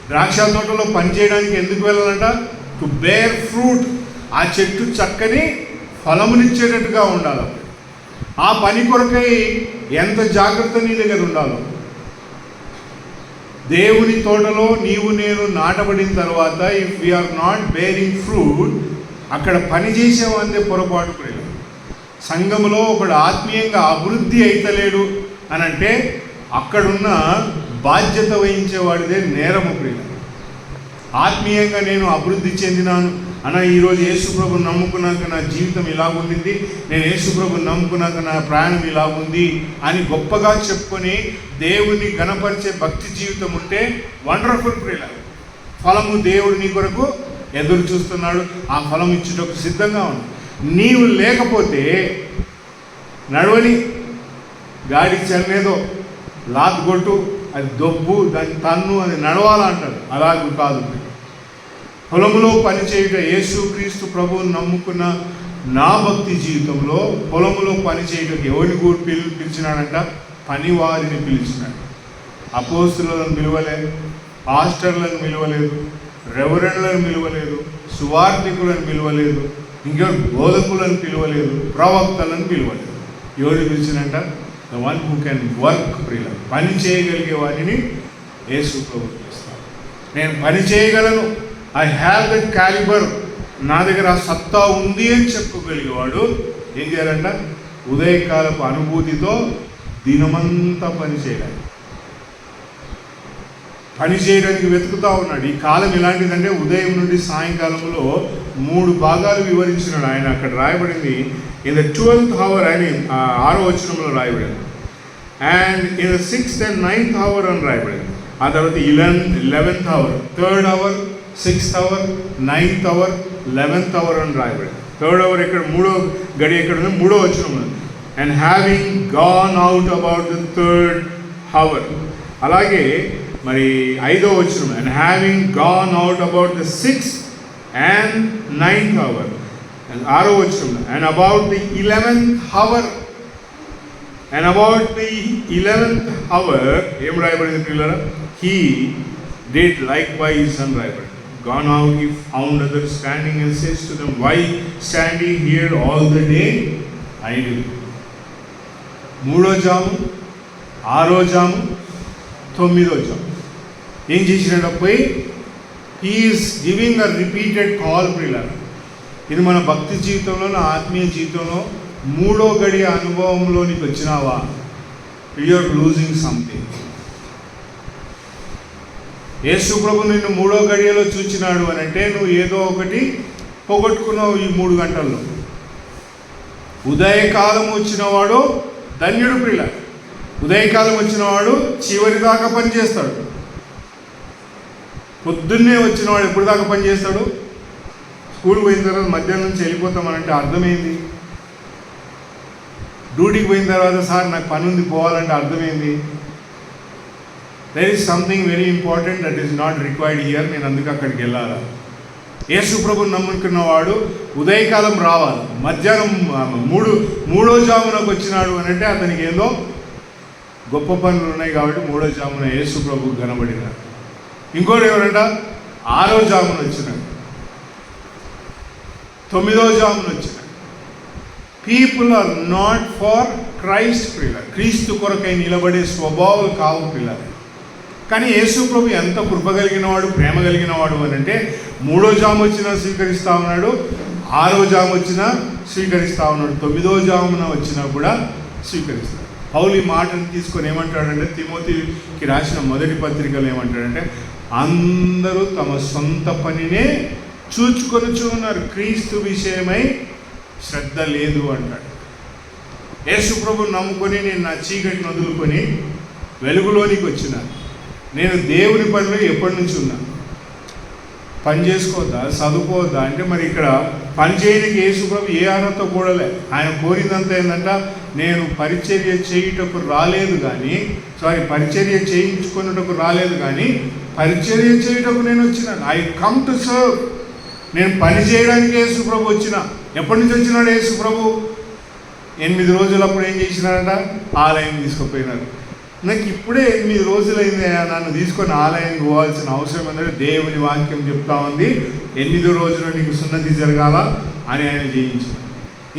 Speaker 1: ద్రాక్ష తోటలో పని చేయడానికి ఎందుకు వెళ్ళాలంట? To bear fruit. ఆ చెట్టు చక్కని ఫలమునిచ్చేటట్టుగా ఉండాలి. ఆ పని కొరకై ఎంత జాగ్రత్త నీ దగ్గర ఉండాలో. దేవుని తోటలో నీవు నేను నాటబడిన తర్వాత if we are not bearing fruit, అక్కడ పని చేసేవాందే పొరపాటు ప్రియులు. సంఘంలో ఒకడు ఆత్మీయంగా అభివృద్ధి అయితలేడు అని అంటే అక్కడున్న బాధ్యత వహించేవాడిదే నేరము ప్రియులు. ఆత్మీయంగా నేను అభివృద్ధి చెందినాను అన్న, ఈరోజు యేసుప్రభుని నమ్ముకున్నాక నా జీవితం ఇలాగుంది, నేను యేసుప్రభుని నమ్ముకున్నాక నా ప్రయాణం ఇలాగుంది అని గొప్పగా చెప్పుకొని దేవుని గణపరిచే భక్తి జీవితం ఉంటే వండర్ఫుల్ ప్రియుల. ఫలము దేవుడు నీ కొరకు ఎదురు చూస్తున్నాడు, ఆ ఫలం ఇచ్చేటప్పుడు సిద్ధంగా ఉంది. నీవు లేకపోతే నడవని గాడి చెల్లేదో లాత్ కొట్టు, అది దొబ్బు, దాని తన్ను, అది నడవాలంటాడు. అలాగూ కాదు. పొలంలో పనిచేయుట, యేసుక్రీస్తు ప్రభువుని నమ్ముకున్న నా భక్తి జీవితంలో పొలంలో పనిచేయటం ఎవరిని కూడా పిలిచినాడంట? పనివారిని పిలిచినాడు. అపోస్తులను పిలవలేదు, పాస్టర్లను పిలవలేదు, రెవరెండ్లను పిలవలేదు, సువార్థికులను పిలవలేదు, ఇంకా బోధకులను పిలవలేదు, ప్రవక్తలను పిలవలేదు. ఎవరిని పిలిచినంట? The one who can work ప్రియుల. పని చేయగలిగే వారిని యేసు ప్రభు పిలుస్తాడు. నేను పని చేయగలను, ఐ హ్యావ్ దట్ క్యాలిబర్, నా దగ్గర ఆ సత్తా ఉంది అని చెప్పుకోగలిగేవాడు ఏం చేయాలంట? ఉదయకాలపు అనుభూతితో దినమంతా పని చేయాలి. పని చేయడానికి వెతుకుతూ ఉన్నాడు. ఈ కాలం ఎలాంటిదంటే ఉదయం నుండి సాయంకాలంలో 3 భాగాలు వివరించినాడు ఆయన. అక్కడ రాయబడింది ఇన్ ద 12th hour అని 6వ వచనంలో రాయబడింది. And in the 6th and 9th hour అని రాయబడింది. ఆ తర్వాత 11th hour, 3rd hour, 6th hour, 9th hour, 11th hour అని రాయబడింది. 3rd hour ఎక్కడ? 3వ గడి ఎక్కడ ఉంది? 3వ వచనం. And having gone out about the 3rd hour. అలాగే మరి 5వ వచనం, and having gone out about the 6th and 9th hour. And 6వ వచనం, and about the 11th hour. And about the 11th hour ఏం రాయబడింది పిల్లరా? హీ డిడ్ లైక్ వైజ్ అని రాయబడింది. Gone out, he found others standing and says to them, why stand ye here all the day idle? 3వ జాము, 6వ జాము, 9వ జాము ఏం చేసినాడు? పోయి he is giving a repeated call ప్రియులారా. ఇది మన భక్తి జీవితంలో, నా ఆత్మీయ జీవితంలో మూడో గడియ అనుభవంలోనికి వచ్చినావా, యూఆర్ లూజింగ్ సంథింగ్. యేసు ప్రభు నిన్ను మూడో గడియలో చూచినాడు అని అంటే నువ్వు ఏదో ఒకటి పోగొట్టుకున్నావు ఈ 3 గంటల్లో. ఉదయకాలం వచ్చినవాడు ధన్యుడు ప్రియుల. ఉదయకాలం వచ్చినవాడు చివరి దాకా పనిచేస్తాడు. పొద్దున్నే వచ్చినవాడు ఎప్పుడు దాకా పనిచేస్తాడు? స్కూల్కి పోయిన తర్వాత మధ్యాహ్నం నుంచి వెళ్ళిపోతామనంటే అర్థమైంది. డ్యూటీకి పోయిన తర్వాత సార్ నాకు పని ఉంది పోవాలంటే అర్థమైంది. There is something very important that is not required here. నేను అందుకు అక్కడికి వెళ్ళాలా? యేసు ప్రభుని నమ్ముకున్నవాడు ఉదయకాలం రావాలి, మధ్యాహ్నం మూడో జామునకు వచ్చినాడు అని అంటే అతనికి ఏదో గొప్ప పనులు ఉన్నాయి కాబట్టి మూడో జామున యేసు ప్రభుకు కనబడినాడు. ఇంకోటి ఎవరంట 6వ జామున వచ్చినాడు, 9వ జామున వచ్చినాడు. People are not for Christ ప్రియులారా. క్రీస్తు కొరకై నిలబడే స్వభావాలు కావు ప్రియులారా. కానీ యేసు ప్రభు ఎంత కృప కలిగిన వాడు, ప్రేమ కలిగిన వాడు అని అంటే 3వ జాము వచ్చినా స్వీకరిస్తూ ఉన్నాడు, 6వ జాము వచ్చినా స్వీకరిస్తూ ఉన్నాడు, 9వ జామున వచ్చినా కూడా స్వీకరిస్తాడు. పౌలు ఈ మాటను తీసుకొని ఏమంటాడంటే, తిమోతికి రాసిన మొదటి పత్రికలు ఏమంటాడంటే, అందరూ తమ సొంత పనినే చూచుకొనుచు ఉన్నారు, క్రీస్తు విషయమై శ్రద్ధ లేదు అంటాడు. యేసు ప్రభుని నమ్ముకొని నేను నా చీకటిని వదులుకొని వెలుగులోనికి వచ్చినాను. నేను దేవుని పనిలో ఎప్పటి నుంచి ఉన్నా. పని చేసుకోవద్దా, చదువుకోవద్దా అంటే మరి ఇక్కడ పని చేయడానికి యేసు ప్రభు ఏ అర్హత కూడలే. ఆయన కోరిందంతా ఏంటంట, నేను పరిచర్య చేయుటకు రాలేదు కానీ, పరిచర్య చేయించుకున్నటకు రాలేదు కానీ పరిచర్య చేయుటకు నేను వచ్చినాను. I come to serve. నేను పని చేయడానికి యేసు ప్రభు వచ్చిన. ఎప్పటి నుంచి వచ్చినాడు యేసు ప్రభు? 8 రోజులు అప్పుడు ఏం చేసినాడంట? ఆలయం తీసుకుపోయినాడు. నాకు ఇప్పుడే 8 రోజులైంది నన్ను తీసుకొని ఆలయానికి పోవాల్సిన అవసరం ఏంటంటే దేవుని వాక్యం చెప్తా ఉంది, 8వ రోజున నీకు సున్నతి జరగాల అని ఆయన చేయించాడు.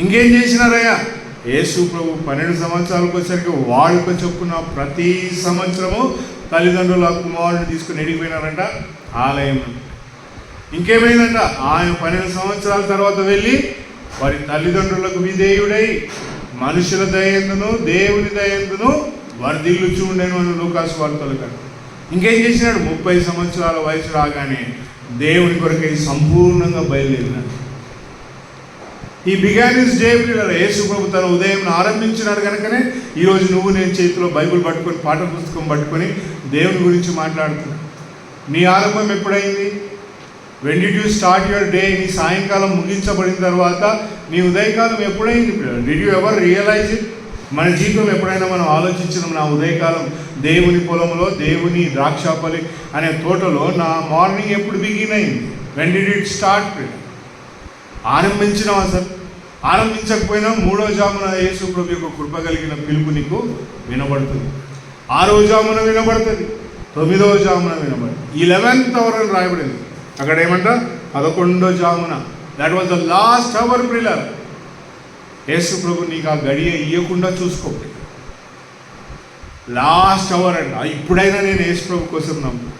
Speaker 1: ఇంకేం చేసినారయ్యా? యేసు ప్రభు 12 సంవత్సరాలకు వచ్చేసరికి వాళ్ళకు చొప్పున ప్రతి సంవత్సరము తల్లిదండ్రుల కుమారుడిని తీసుకుని ఎడిగిపోయినారంట ఆలయం. ఇంకేమైందంట? ఆయన 12 సంవత్సరాల తర్వాత వెళ్ళి వారి తల్లిదండ్రులకు విధేయుడై మనుషుల దయందును దేవుని దయందును వర్ధిల్లుచు ఉండేను అని లూకాసు వార్తలు కదా. ఇంకేం చేసినాడు? 30 సంవత్సరాల వయసు రాగానే దేవుని కొరకై సంపూర్ణంగా బయలుదేరినాడు. ఈ బిగాన్ హిస్ డే. యేసు ప్రభు తన ఉదయం ఆరంభించినాడు కనుకనే ఈరోజు నువ్వు నేను చేతిలో బైబిల్ పట్టుకొని, పాఠ పుస్తకం పట్టుకొని దేవుని గురించి మాట్లాడుతున్నాను. నీ ఆరంభం ఎప్పుడైంది? When did you start your day? నీ సాయంకాలం ముగించబడిన తర్వాత నీ ఉదయకాలం ఎప్పుడైంది? Did you ever realise it? మన జీవితంలో ఎప్పుడైనా మనం ఆలోచించినాం, నా ఉదయకాలం దేవుని పొలంలో, దేవుని ద్రాక్షాపల్లి అనే తోటలో నా మార్నింగ్ ఎప్పుడు బిగిన్ అయింది? When did it start? ఆరంభించినాం. అసలు ఆరంభించకపోయినా 3వ జామున యేసు ప్రభు యొక్క కృప కలిగిన పిలుపు నీకు వినబడుతుంది. 6వ జామున వినబడుతుంది, 9వ జామున వినబడుతుంది, 11th అవర్ అని రాయబడింది. అక్కడ ఏమంట? 11వ జామున. That was the last hour ప్రియులారా. యేసు ప్రభు నీకు ఆ గడియ ఇవ్వకుండా చూసుకో. లాస్ట్ అవర్ అంట. ఇప్పుడైనా నేను యేసు ప్రభు కోసం నమ్ము.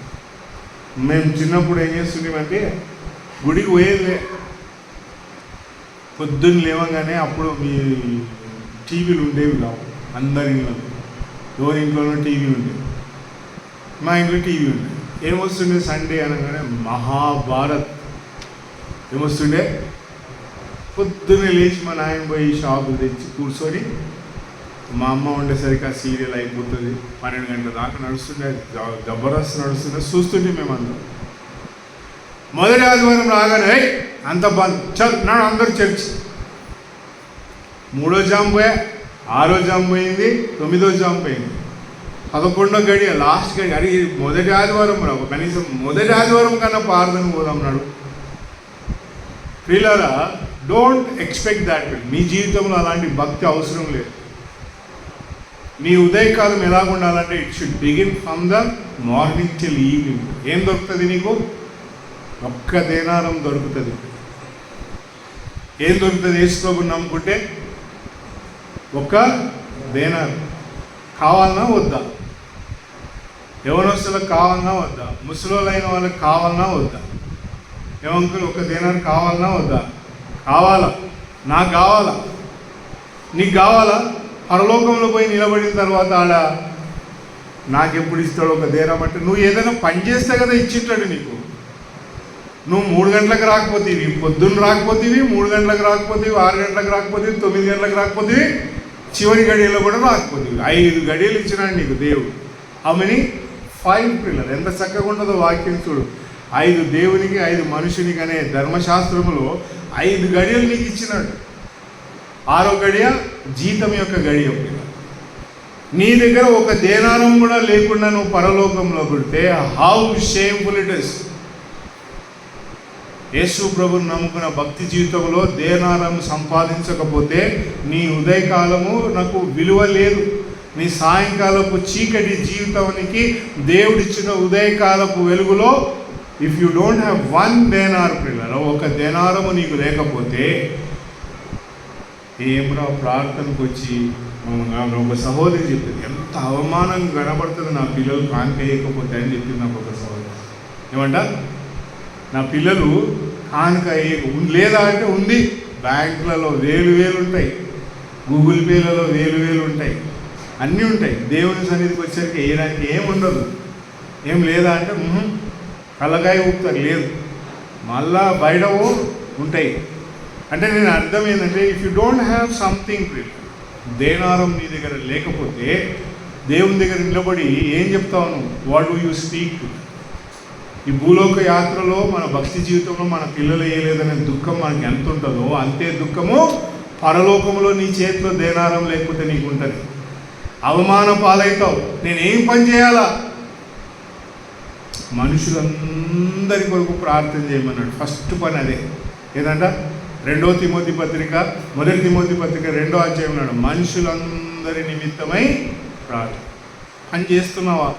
Speaker 1: మేము చిన్నప్పుడు ఏం చేస్తున్నామంటే గుడికి పోయేదిలే. పొద్దున్న లేవగానే అప్పుడు మీ టీవీలు ఉండేవి కావు అందరి ఇంట్లో. ఎవరి ఇంట్లోనూ టీవీ ఉండేది. మా ఇంట్లో టీవీ ఉండేది. ఏమొస్తుండే? సండే అనగానే మహాభారత్ ఏమొస్తుండే? పొద్దున్నే లేచి మా నాయన పోయి షాపులు తెచ్చి కూర్చొని మా అమ్మ ఉండేసరికి ఆ సీరియల్ అయిపోతుంది. 12 గంటల దాకా నడుస్తుండే, జబర్దస్త్ నడుస్తుండే. చూస్తుంటే మేమందరం మొదటి ఆదివారం రాగానే అంత బంద్ నాడు అందరూ చర్చ్. 3వ జాము పోయా, 6వ జాము పోయింది, 9వ జాము పోయింది, 11వ గడియ లాస్ట్ గడి. అది మొదటి ఆదివారం రావు, కనీసం మొదటి ఆదివారం కన్నా ప్రార్థన పోదాం నాడు. ప్రియులారా, డోంట్ ఎక్స్పెక్ట్ దాట్. మీ జీవితంలో అలాంటి భక్తి అవసరం లేదు. నీ ఉదయకాలం ఎలాగ ఉండాలంటే it should begin from the morning till evening. ఏం దొరుకుతుంది నీకు? ఒక్క దేనారం దొరుకుతుంది. ఏం దొరుకుతుంది? యేసు ప్రభువుని నమ్ముకుంటే ఒక్క దేనారం. కావాలన్నా వద్దా? యవనస్తులకు కావాలన్నా వద్దా? ముసలోళ్ళైన వాళ్ళకి కావాలన్నా వద్దా? ఏమంకుల్ ఒక దేనారు కావాలన్నా వద్దా? కావాలా, నాకు కావాలా, నీకు కావాలా? పరలోకంలో పోయి నిలబడిన తర్వాత ఆడ నాకెప్పుడు ఇస్తాడు ఒక దేనం అంటే, నువ్వు ఏదైనా పని చేస్తే కదా ఇచ్చింటాడు నీకు. నువ్వు 3 గంటలకు రాకపోతేవి, పొద్దున్న రాకపోతేవి, 3 గంటలకు రాకపోతేవి, 6 గంటలకు రాకపోతేవి, 9 గంటలకు రాకపోతేవి, చివరి గడియలో కూడా రాకపోతేవి. 5 గడియలు ఇచ్చినాడు నీకు దేవుడు. ఆమెని 5 పిల్లలు. ఎంత చక్కగా ఉంటుందో వాక్యం చూడు. 5 దేవునికి 5 మనుషునికి అనే ధర్మశాస్త్రములో 5 గడియలు నీకు ఇచ్చినాడు. 6వ గడియ జీతం యొక్క గడియ. నీ దగ్గర ఒక దేనారం కూడా లేకుండా నువ్వు పరలోకంలో పెడితే హౌ షేమ్ఫుల్ ఇట్ ఇస్. యేసు ప్రభుని నమ్ముకున్న భక్తి జీవితంలో దేనారం సంపాదించకపోతే నీ ఉదయకాలము నాకు విలువ లేదు. నీ సాయంకాలపు చీకటి జీవితానికి దేవుడిచ్చిన ఉదయకాలపు వెలుగులో ఇఫ్ యూ డోంట్ హ్యావ్ 1 దేనార్ పిల్లలు, ఒక దేనారము నీకు లేకపోతే ఏమరా ప్రార్థనకు వచ్చి ఒక సహోదరి చెప్పింది, ఎంత అవమానం కనబడుతుంది నా పిల్లలు కానుక వేయకపోతే అని చెప్పింది నాకు ఒక సహోదరి. ఏమంట, నా పిల్లలు కానుక లేదా అంటే ఉంది, బ్యాంకులలో వేలు ఉంటాయి, గూగుల్ పేలలో వేలు ఉంటాయి, అన్నీ ఉంటాయి. దేవుని సన్నిధికి వచ్చేసరికి వేయడానికి ఏముండదు. ఏం లేదా అంటే కళ్ళకాయ ఊపుతారు, లేదు, మళ్ళా బయటవో ఉంటాయి. అంటే నేను అర్థం ఏంటంటే, if you don't have something, దేనారం నీ దగ్గర లేకపోతే దేవుని దగ్గర నిలబడి ఏం చెప్తావు నువ్వు? What do you speak? ఈ భూలోక యాత్రలో మన భక్తి జీవితంలో మన పిల్లలు వేయలేదనే దుఃఖం మనకి ఎంత ఉంటుందో అంతే దుఃఖము పరలోకంలో నీ చేతిలో దేనారం లేకపోతే నీకు ఉంటుంది. అవమాన పాలవుతావు. నేనేం పని చేయాలా? మనుషులందరి కొరకు ప్రార్థన చేయమన్నాడు. ఫస్ట్ పని అదే. ఏదంట 2 తిమోతి పత్రిక 1 తిమోతి పత్రిక 2వ అధ్యాయం అన్నాడు, మనుషులందరి నిమిత్తమై ప్రార్థన. పని చేస్తున్నావా?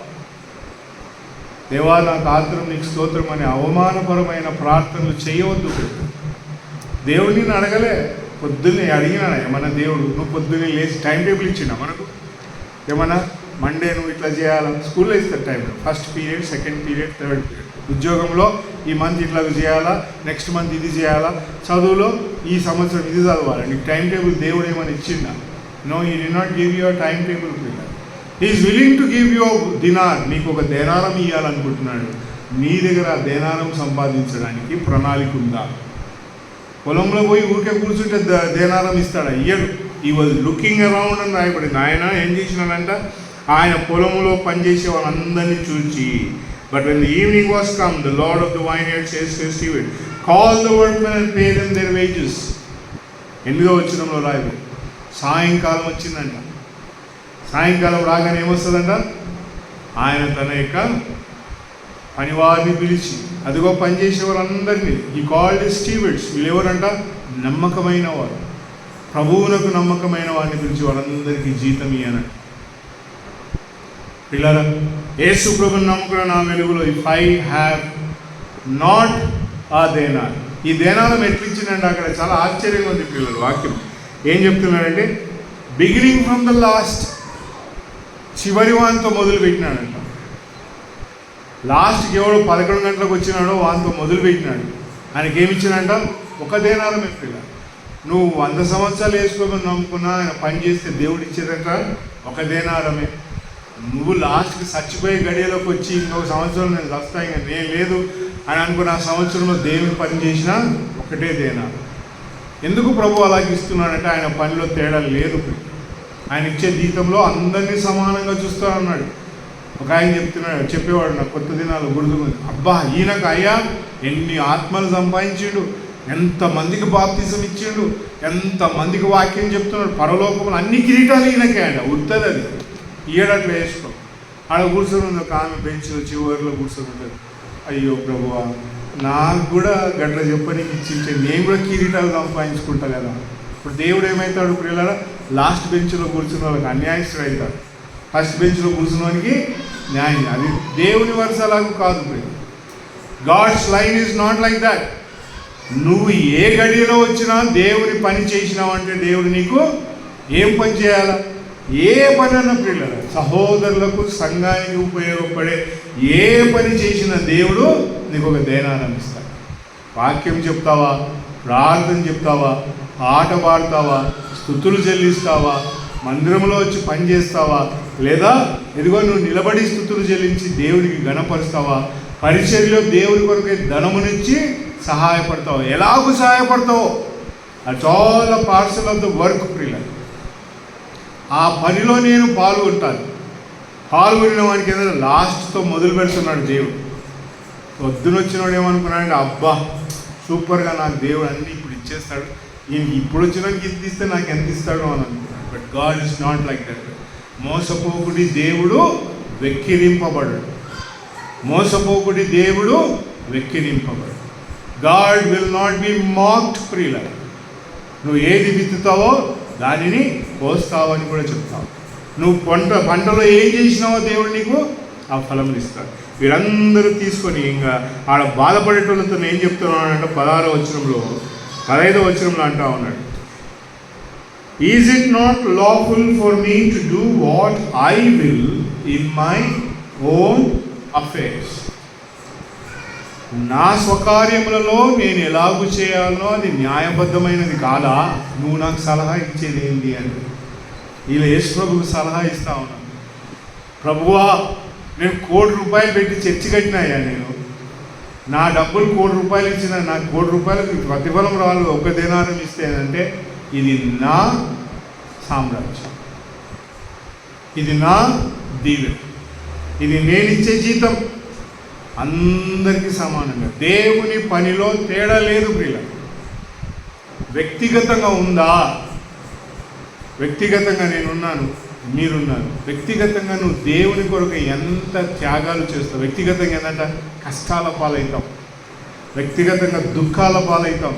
Speaker 1: దేవా నాకు ఆత్రం, నీకు స్తోత్రం అనే అవమానపరమైన ప్రార్థనలు చేయవద్దు. దేవుడిని నేను అడగలే, పొద్దున్నే అడిగినా ఏమన్నా దేవుడు నువ్వు పొద్దున్నే లేచి టైం టేబుల్ ఇచ్చినా మనకు? ఏమన్నా మండే నువ్వు ఇట్లా చేయాలా? స్కూల్లో ఇస్తారు time, first period, second period, third period. ఉద్యోగంలో ఈ మంత్ ఇట్లా చేయాలా, నెక్స్ట్ మంత్ ఇది చేయాలా, చదువులో ఈ సంవత్సరం ఇది చదవాలి. నీకు టైం టేబుల్ దేవుడు ఏమైనా ఇచ్చిందా? No, he did not give your timetable. He is willing to give you dinar. నీకు ఒక దేనారం ఇవ్వాలనుకుంటున్నాడు. నీ దగ్గర ఆ దేనారం సంపాదించడానికి ప్రణాళిక ఉందా? పొలంలో పోయి ఊరికే కూర్చుంటే దేనారం ఇస్తాడా? ఇయ్యడు. ఈ వాజ్ లుకింగ్ అరౌండ్ అని రాయబడింది. ఆయన ఏం చేసినాడంట, ఆయన పొలంలో పనిచేసే వాళ్ళందరినీ చూచి, but when the evening was come the lord of the vineyard says to Steven, call the workmen and pay them there wages. 8వ వచనంలో రాయబడింది. సాయంకాలం వచ్చిందంట. సాయంకాలం రాగానే ఏమొస్తుందంట, ఆయన తన యొక్క పనివారిని పిలిచి, అదిగో పనిచేసే వాళ్ళందరినీ, ఈ కాల్డ్ స్టీవర్డ్స్. వీళ్ళు ఎవరంట? నమ్మకమైన వారు, ప్రభువునకు నమ్మకమైన వారిని పిలిచి వాళ్ళందరికీ జీతం ఇయ్యనంట. పిల్లల, యేసు ప్రభుని నమ్ముకున్న నా వెలుగులో ఇఫ్ ఐ హ్యావ్ నాట్ ఆ దేనార్, ఈ దేనారం ఎట్లిచ్చిందంటే అక్కడ చాలా ఆశ్చర్యంగా ఉంది పిల్లలు. వాక్యం ఏం చెప్తున్నాడంటే, బిగినింగ్ ఫ్రమ్ ద లాస్ట్, చివరి వానితో మొదలు పెట్టినాడంట. లాస్ట్కి ఎవడో 11 గంటలకు వచ్చినాడో వానితో మొదలు పెట్టినాడు. ఆయనకి ఏమి ఇచ్చినాడంట? ఒక దేనారమే. పిల్ల, నువ్వు 100 సంవత్సరాలు వేసుకోమని నమ్ముకున్నా ఆయన పని చేస్తే దేవుడు ఇచ్చేదంట ఒక దేనారమే. నువ్వు లాస్ట్కి చచ్చిపోయే గడియలోకి వచ్చి ఇంకొక సంవత్సరం నేను వస్తా, ఇంకా నేను లేదు అని అనుకున్న ఆ సంవత్సరంలో దేవుని పని చేసినా ఒకటే దేనారం. ఎందుకు ప్రభు అలాగే ఇస్తున్నాడంటే ఆయన పనిలో తేడా లేదు. ఆయన ఇచ్చే జీతంలో అందరినీ సమానంగా చూస్తానన్నాడు. ఒక ఆయన చెప్పేవాడు నాకు కొత్త దినాలు గుర్తుకుంది. అబ్బా, ఈయనకు అయ్యా ఎన్ని ఆత్మలు సంపాదించిండు, ఎంతమందికి బాప్తిజం ఇచ్చిండు, ఎంతమందికి వాక్యం చెప్తున్నాడు, పరలోకంలో అన్ని కిరీటాలు ఈయనకే అంట. ఉత్తది అది ఈయడట్లు వేసుకో. ఆడ కూర్చొని ఉంది ఒక ఆమె బెంచ్లో చివరిలో కూర్చొని ఉంటుంది. అయ్యో ప్రభువా, నాకు కూడా గట్ల చెప్పనీకి ఇచ్చింటే నేను కూడా కిరీటాలు సంపాదించుకుంటా కదా. ఇప్పుడు దేవుడు ఏమవుతాడు పిల్లల? లాస్ట్ బెంచ్లో కూర్చున్న వాళ్ళకి అన్యాయస్తుడు అవుతాడు, ఫస్ట్ బెంచ్లో కూర్చున్నవానికి న్యాయం. అది దేవుని వరుసలాగా కాదు. God's line is not like that. నువ్వు ఏ గడియలో వచ్చినా దేవుని పని చేసినావంటే దేవుడు నీకు ఏం పని చేయాలా? ఏ పని అన్న పిల్లల, సహోదరులకు సంఘానికి ఉపయోగపడే ఏ పని చేసిన దేవుడు నీకు ఒక దేనారం ఇస్తాడు. వాక్యం చెప్తావా, ప్రార్థన చెప్తావా, ఆట పాడతావా, స్తుతులు చెల్లిస్తావా, మందిరంలో వచ్చి పని చేస్తావా, లేదా ఇదిగో నువ్వు నిలబడి స్తుతులు చెల్లించి దేవుడికి గణపరుస్తావా, పరిచర్యలో దేవుడి కొరకు ధనమునిచ్చి సహాయపడతావు. ఎలాగూ సహాయపడతావు, it's all the parcel of the work ప్రియుల. ఆ పనిలో నేను పాల్గొంటాను. పాల్గొనిన వానికి ఏదైనా లాస్ట్తో మొదలు పెడుతున్నాడు దేవుడు. పొద్దునొచ్చినాడు ఏమనుకున్నాడు, అబ్బా సూపర్గా నాకు దేవుడు అన్నీ ఇప్పుడు ఇచ్చేస్తాడు, నేను ఇప్పుడు వచ్చినానికి ఇంత ఇస్తే నాకు ఎంత ఇస్తాడు అని అనుకున్నాడు. But God is not like that. మోసపోకుడి దేవుడు వెక్కిరింపబడు. మోసపోకుడి దేవుడు వెక్కిరింపబడు. God will not be mocked ప్రియుల. నువ్వు ఏది విత్తుతావో దానిని కోస్తావు అని కూడా చెప్తావు. నువ్వు పంటలో ఏం చేసినావో దేవుడు నీకు ఆ ఫలం ఇస్తాడు. వీరందరూ తీసుకొని ఇంకా ఆడ బాధపడేటోళ్ళతో ఏం చెప్తున్నానంటే 16వ వచనంలో 15వ వచనంలో అంటా ఉన్నాడు, is it not lawful for me to do what I will in my own affairs. నా స్వకార్యములలో నేను ఎలాగూ చేయాలనో అది న్యాయబద్ధమైనది కాదా, నువ్వు నాకు సలహా ఇచ్చేది ఏంటి అంటే ఇలా యేసు ప్రభుకు సలహా ఇస్తా ఉన్నాను. ప్రభువా, నేను ₹1,00,00,000 పెట్టి చర్చి కట్టినాయా, నేను నా డబ్బులు ₹1,00,00,000 ఇచ్చిన, నాకు ₹1,00,00,000 ప్రతిఫలం రావాలి, ఒక దినారం ఇస్తేనంటే ఇది నా సామ్రాజ్యం, ఇది నా దీవెన, ఇది నేను ఇచ్చే జీతం అందరికీ సమానంగా. దేవుని పనిలో తేడా లేదు ప్రియుల. వ్యక్తిగతంగా ఉందా, వ్యక్తిగతంగా నేనున్నాను, మీరున్నారు. వ్యక్తిగతంగా నువ్వు దేవుని కొరకు ఎంత త్యాగాలు చేస్తావు. వ్యక్తిగతంగా ఏంటంటే కష్టాల పాలవుతాం, వ్యక్తిగతంగా దుఃఖాల పాలవుతాం,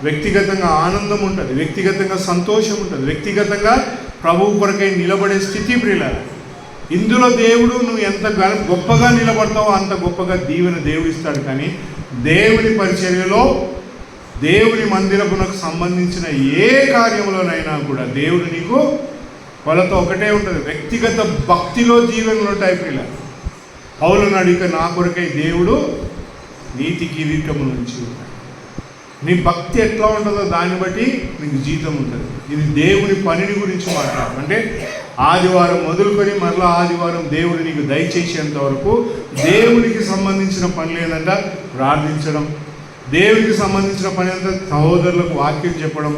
Speaker 1: వ్యక్తిగతంగా ఆనందం ఉంటుంది, వ్యక్తిగతంగా సంతోషం ఉంటుంది, వ్యక్తిగతంగా ప్రభువు కొరకై నిలబడే స్థితి ప్రియుల. ఇందులో దేవుడు నువ్వు ఎంత గొప్పగా నిలబడతావో అంత గొప్పగా దీవెన దేవుడు ఇస్తాడు. కానీ దేవుని పరిచర్యలో, దేవుని మందిరమునకు సంబంధించిన ఏ కార్యంలోనైనా కూడా దేవుడు నీకు కొలత ఒకటే ఉంటుంది. వ్యక్తిగత భక్తిలో దీవెనలు ఉంటాయి ప్రియుల. పౌలుని అడిగితే నా కొరకై దేవుడు నీతి కిరీటము నుంచి. నీ భక్తి ఎట్లా ఉంటుందో దాన్ని బట్టి నీకు జీతం ఉంటుంది. ఇది దేవుని పనిని గురించి మాట్లాడు. అంటే ఆదివారం మొదలుకొని మరలా ఆదివారం దేవుడు నీకు దయచేసేంత వరకు దేవునికి సంబంధించిన పనులు ఏంటంట ప్రార్థించడం, దేవునికి సంబంధించిన పని ఏంటంటే సహోదరులకు వాక్యం చెప్పడం,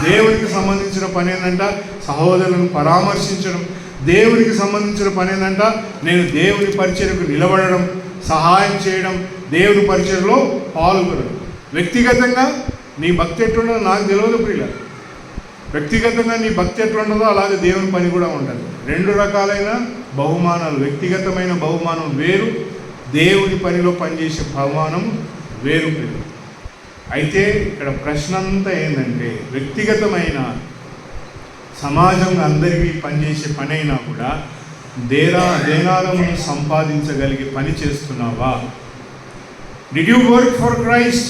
Speaker 1: దేవునికి సంబంధించిన పని ఏంటంట సహోదరులను పరామర్శించడం, దేవునికి సంబంధించిన పని ఏంటంట నేను దేవుని పరిచర్యకు నిలబడడం, సహాయం చేయడం, దేవుని పరిచర్యలో పాల్గొనడం. వ్యక్తిగతంగా నీ భక్తి ఎట్లుండదో నాకు తెలియదు ప్రియుల. వ్యక్తిగతంగా నీ భక్తి ఎట్లుండదో అలాగే దేవుని పని కూడా ఉంటుంది. 2 రకాలైన బహుమానాలు, వ్యక్తిగతమైన బహుమానం వేరు, దేవుని పనిలో పనిచేసే బహుమానం వేరు ప్రియుల. అయితే ఇక్కడ ప్రశ్న అంతా ఏంటంటే, వ్యక్తిగతమైన సమాజంగా అందరికీ పనిచేసే పని అయినా కూడా దేనారమును సంపాదించగలిగే పని చేస్తున్నావా? Did you work for Christ?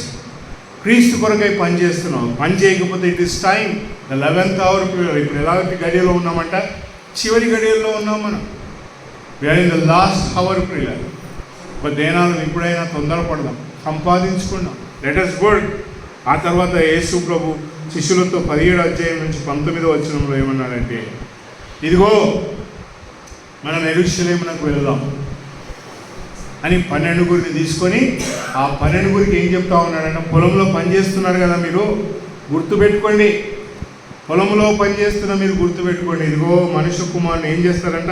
Speaker 1: క్రీస్తు కొరకై పని చేస్తున్నావు. పని చేయకపోతే it is time, the 11th hour. ఇప్పుడు ఎలాంటి గడియలో ఉన్నామంట, చివరి గడియల్లో ఉన్నాం మనం. We are in the last hour ప్రియుల. ఒక దేనాలను ఎప్పుడైనా తొందరపడదాం, సంపాదించుకున్నాం, లెట్ us వర్క్. ఆ తర్వాత యేసు ప్రభు శిష్యులతో 17వ అధ్యాయం నుంచి 19వ వచనంలో ఏమన్నాడంటే, ఇదిగో మనం యెరూషలేమునకు వెళదాం అని 12 తీసుకొని ఆ 12 ఏం చెప్తా ఉన్నాడంటే, పొలంలో పనిచేస్తున్నారు కదా మీరు, గుర్తుపెట్టుకోండి, పొలంలో పనిచేస్తున్న మీరు గుర్తుపెట్టుకోండి, ఇదిగో మనుష్య కుమారుని ఏం చేస్తారంట,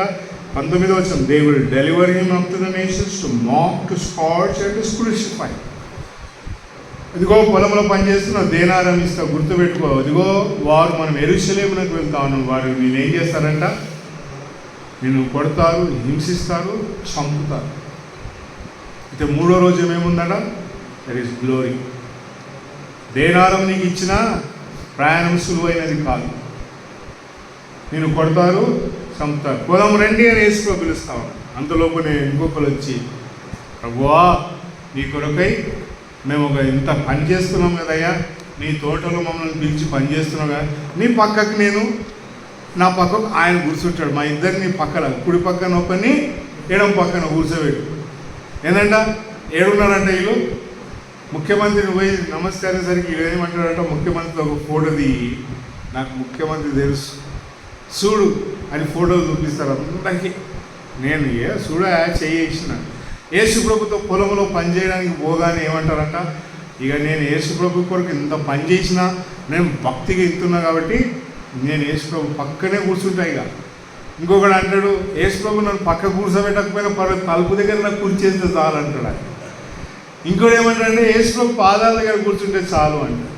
Speaker 1: 19వ వచనం, they will deliver him up to the nations to mock, to scotch and to crucify. ఇదిగో పొలంలో పనిచేస్తున్న దేనారం ఇస్తా, గుర్తుపెట్టుకో. ఇదిగో వారు మనం యెరూషలేమునకు వెళ్తా ఉన్నాం, వారు నేనేం చేస్తారంట, నిన్ను కొడతారు, హింసిస్తారు, చంపుతారు. అయితే 3వ రోజు ఏమేముందట, దట్ ఈస్ గ్లోరీ. దేనారం నీకు ఇచ్చిన ప్రయాణం సులువైనది కాదు, నేను కొడతారు, చంపుతారు. పొలం రండి అని యేసు పిలుస్తాను. అంతలోపునే ఇంకొకరు వచ్చి, ప్రభువా నీ కొరకై మేము ఇంత పని చేస్తున్నాం కదయ్యా, నీ తోటలో మమ్మల్ని పిలిచి పని చేస్తున్నాం కదా, నీ పక్కకు నేను, నా పక్కకు ఆయన కూర్చుంటాడు, మా ఇద్దరిని పక్కన, కుడి పక్కన ఒకరిని ఎడం పక్కన కూర్చోబెట్టు. ఏంటంట, ఏడున్నారంట వీళ్ళు, ముఖ్యమంత్రిని పోయి నమస్తే అనేసరికి ఏమంటాడంట, ముఖ్యమంత్రితో ఒక ఫోటో దిగి, నాకు ముఖ్యమంత్రి తెలుసు చూడు అని ఫోటోలు చూపిస్తారు అందరికీ. నేను చూడా చేసిన యేసుప్రభుతో పొలంలో పనిచేయడానికి పోగానే ఏమంటారంట, ఇక నేను యేసుప్రభు కొరకు ఇంత పని చేసినా నేను భక్తిగా ఇస్తున్నా కాబట్టి నేను యేసుప్రభు పక్కనే కూర్చుంటా. ఇక ఇంకొకడు అంటాడు, యేసుప్రభు నన్ను పక్క కూర్చోబెట్టకపోయినా పర్వాలేదు, తలుపు దగ్గర నాకు కూర్చేస్తే చాలు అంటాడు ఆయన. ఇంకోటి ఏమంటాడంటే, యేసుప్రభు పాదాల దగ్గర కూర్చుంటే చాలు అంటాడు.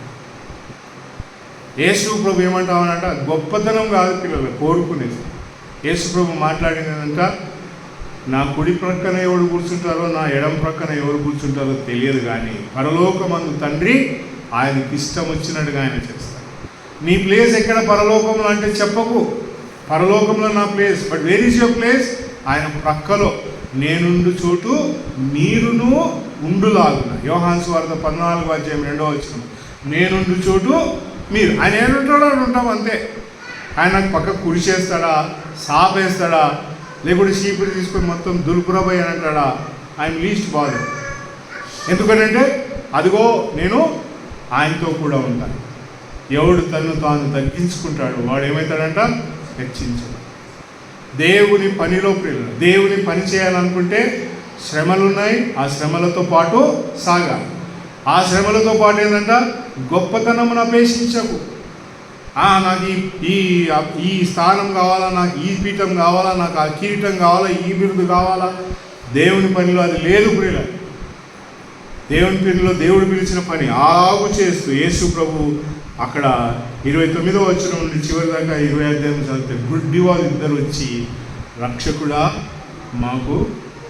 Speaker 1: యేసుప్రభు ఏమంటామనంట, గొప్పతనం కాదు పిల్లలు కోరుకునేది. యేసుప్రభు మాట్లాడినంట, నా కుడి ప్రక్కన ఎవరు కూర్చుంటారో నా ఎడం ప్రక్కన ఎవరు కూర్చుంటారో తెలియదు, కానీ పరలోకమందు తండ్రి ఆయనకి ఇష్టం వచ్చినట్టుగా ఆయన చేస్తాడు. నీ ప్లేస్ ఎక్కడ పరలోకంలో అంటే చెప్పకు, పరలోకంలో నా place, but where is your place? ఆయన ప్రక్కలో నేనుండు చోటు మీరును ఉండులాగున. యోహాను సువార్త 14:2 నేనుండు చోటు మీరు. ఆయన ఏడుంటాడో అని ఉంటాం అంతే. ఆయన నాకు పక్క కుడి చేస్తాడా, సాపేస్తాడా, లేకుంటే చీపురు తీసుకొని మొత్తం దులుపురబోయి అని అంటాడా? ఆయన లీస్ట్ బాధ. ఎందుకంటే అదిగో నేను ఆయనతో కూడా ఉంటాను. ఎవడు తను తాను తగ్గించుకుంటాడు వాడు ఏమవుతాడంట, హెచ్చించాడు. దేవుని పనిలో ప్రియులు, దేవుని పని చేయాలనుకుంటే శ్రమలు ఉన్నాయి, ఆ శ్రమలతో పాటు సాగాలి. ఆ శ్రమలతో పాటు ఏంటంట, గొప్పతనమును అపేక్షించకు. నాకు ఈ స్థానం కావాలా, నాకు ఈ పీఠం కావాలా, నాకు ఆ కిరీటం కావాలా, ఈ బిరుదు కావాలా. దేవుని పనిలో అది లేదు ప్రియుల. దేవుని పనిలో దేవుడు పిలిచిన పని ఆగు చేస్తూ యేసు ప్రభు అక్కడ 29వ వచనం నుండి చివరి దాకా 20 అధ్యాయం చదివితే, గుడ్డి వాళ్ళు ఇద్దరు వచ్చి, రక్షకుడా మాకు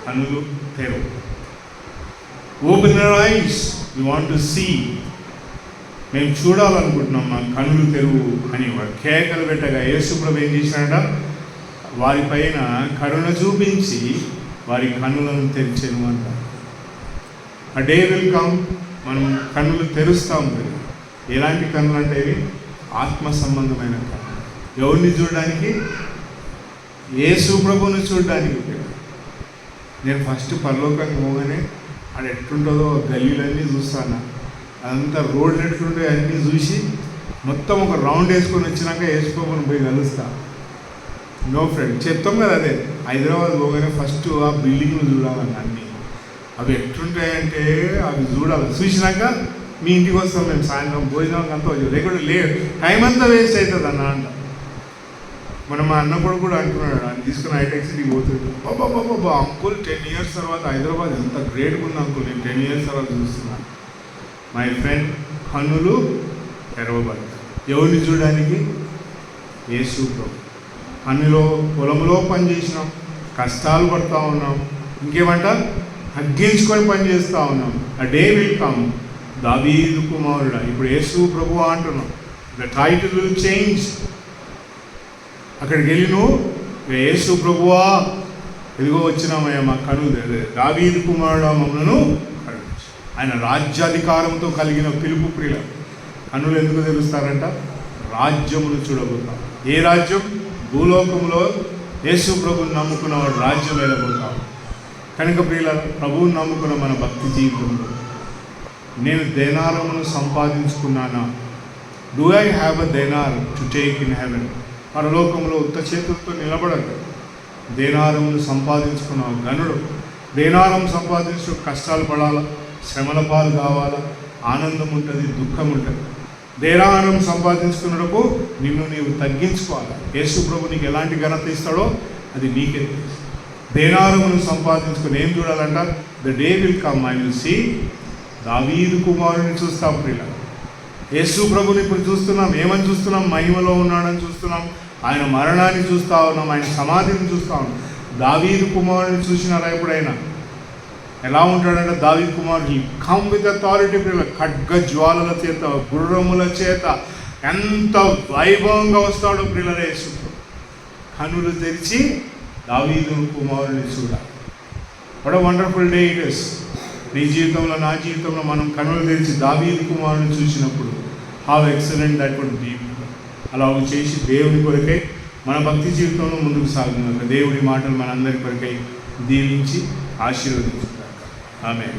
Speaker 1: కనులు తెరవు, open your eyes, we want to see, మేము చూడాలనుకుంటున్నాం, మా కనులు తెరువు అని వాడు కేకలు పెట్టగా యేసు ప్రభు ఏం చేసినాడ, వారిపైన కరుణ చూపించి వారి కన్నులను తెరిచెను అంటారు. ఆ డే విల్ కమ్, మనం కన్నులు తెరుస్తాం. ఎలాంటి కన్నులు అంటే ఇవి ఆత్మ సంబంధమైన కన్నులు. ఎవరిని చూడడానికి? యేసు ప్రభువుని చూడడానికి. నేను ఫస్ట్ పరలోకానికి పోగానే అది ఎట్లుంటుందో గల్లీలన్నీ చూస్తాను, అదంతా రోడ్లు ఎట్లుంటాయో అన్నీ చూసి మొత్తం ఒక రౌండ్ వేసుకొని వచ్చినాక యేసు ప్రభువుని పోయి కలుస్తా. నో ఫ్రెండ్, చెప్తాం కదా అదే, హైదరాబాద్ పోగానే ఫస్ట్ ఆ బిల్డింగ్లు చూడాలని అన్నీ. అవి ఎట్లుంటాయంటే అవి చూడాలి. చూసినాక మీ ఇంటికి వస్తాం మేము సాయంత్రం భోజనానికి అంతా వచ్చి, లేకుంటే టైం అంతా వేస్ట్ అవుతుంది అన్న అంట. మనం మా అన్నప్పుడు కూడా అంటున్నాడు, ఆయన తీసుకుని హైటెక్ సిటీకి పోతుంది. బాబా అంకుల్ 10 years తర్వాత హైదరాబాద్ ఎంత గ్రేట్గా ఉంది అంకుల్, నేను 10 years తర్వాత చూస్తున్నాను. మై ఫ్రెండ్, కన్నులు తెరవబడతాయి. ఎవరిని చూడడానికి? యేసు ప్రభు. కన్నులో పొలంలో పని చేసినాం, కష్టాలు పడుతూ ఉన్నాం, ఇంకేమంట తగ్గించుకొని పని చేస్తూ ఉన్నాం. ఆ డే విల్ కమ్, దావీదు కుమారుడా, ఇప్పుడు యేసు ప్రభు అంటున్నాం, ద టైటిల్ విల్ చేంజ్. అక్కడికి వెళ్ళి నువ్వు యేసు ప్రభువా ఎదిగో వచ్చినామయ్యా, మా కనులు దావీదు కుమారుడా మమ్మలను కరుణించు. ఆయన రాజ్యాధికారంతో కలిగిన పిలుపు ప్రియుల. కన్నులు ఎందుకు తెలుస్తారంట? రాజ్యమును చూడబోతాం. ఏ రాజ్యం? భూలోకంలో యేసు ప్రభువుని నమ్ముకున్న వాడు రాజ్యం వెళ్ళబోతాం. కనుక ప్రియుల, ప్రభువుని నమ్ముకున్న మన భక్తి జీవితంలో నేను దేనారమును సంపాదించుకున్నానా? Do I have a denar to take in heaven? పరలోకంలో ఉత్త చేతులతో నిలబడదు. దేనారమును సంపాదించుకున్న గనుడు. దేనారం సంపాదించు కష్టాలు పడాలా, శ్రమల పాలు కావాలా, ఆనందం ఉంటుంది, దుఃఖం ఉంటుంది. దేనారం సంపాదించుకున్నప్పుడు నిన్ను నీవు తగ్గించుకోవాలి. యేసు ప్రభు నీకు ఎలాంటి ఘనత ఇస్తాడో అది నీకే తెలుసు. దేనారమును సంపాదించుకుని ఏం చూడాలంట? The day will come, I will see. దావీదు కుమారుని చూస్తాం ప్రియుల. యేసు ప్రభుని ఇప్పుడు చూస్తున్నాం. ఏమని చూస్తున్నాం? మహిమలో ఉన్నాడని చూస్తున్నాం. ఆయన మరణాన్ని చూస్తూ ఉన్నాం, ఆయన సమాధిని చూస్తూ ఉన్నాం. దావీదు కుమారుని చూసినారా ఎప్పుడైనా? ఎలా ఉంటాడంటే దావీదు కుమారుడు కమ్ విత్ అథారిటీ ప్రియుల. ఖడ్గ జ్వాలల చేత, గుర్రముల చేత ఎంత వైభవంగా వస్తాడో ప్రియుల యేసు. కన్నులు తెరిచి దావీదు కుమారుని చూడాలి. What a wonderful day it is. నీ జీవితంలో, నా జీవితంలో మనం కన్నులు తెరిచి దావీదు కుమారుని చూసినప్పుడు how excellent that would be. అలా చేసి దేవుని కొరకై మన భక్తి జీవితంలో ముందుకు సాగుతున్నాక దేవుడి మాటలు మనందరి కొరకై దీవించి ఆశీర్వదించుతాక. ఆమేన్.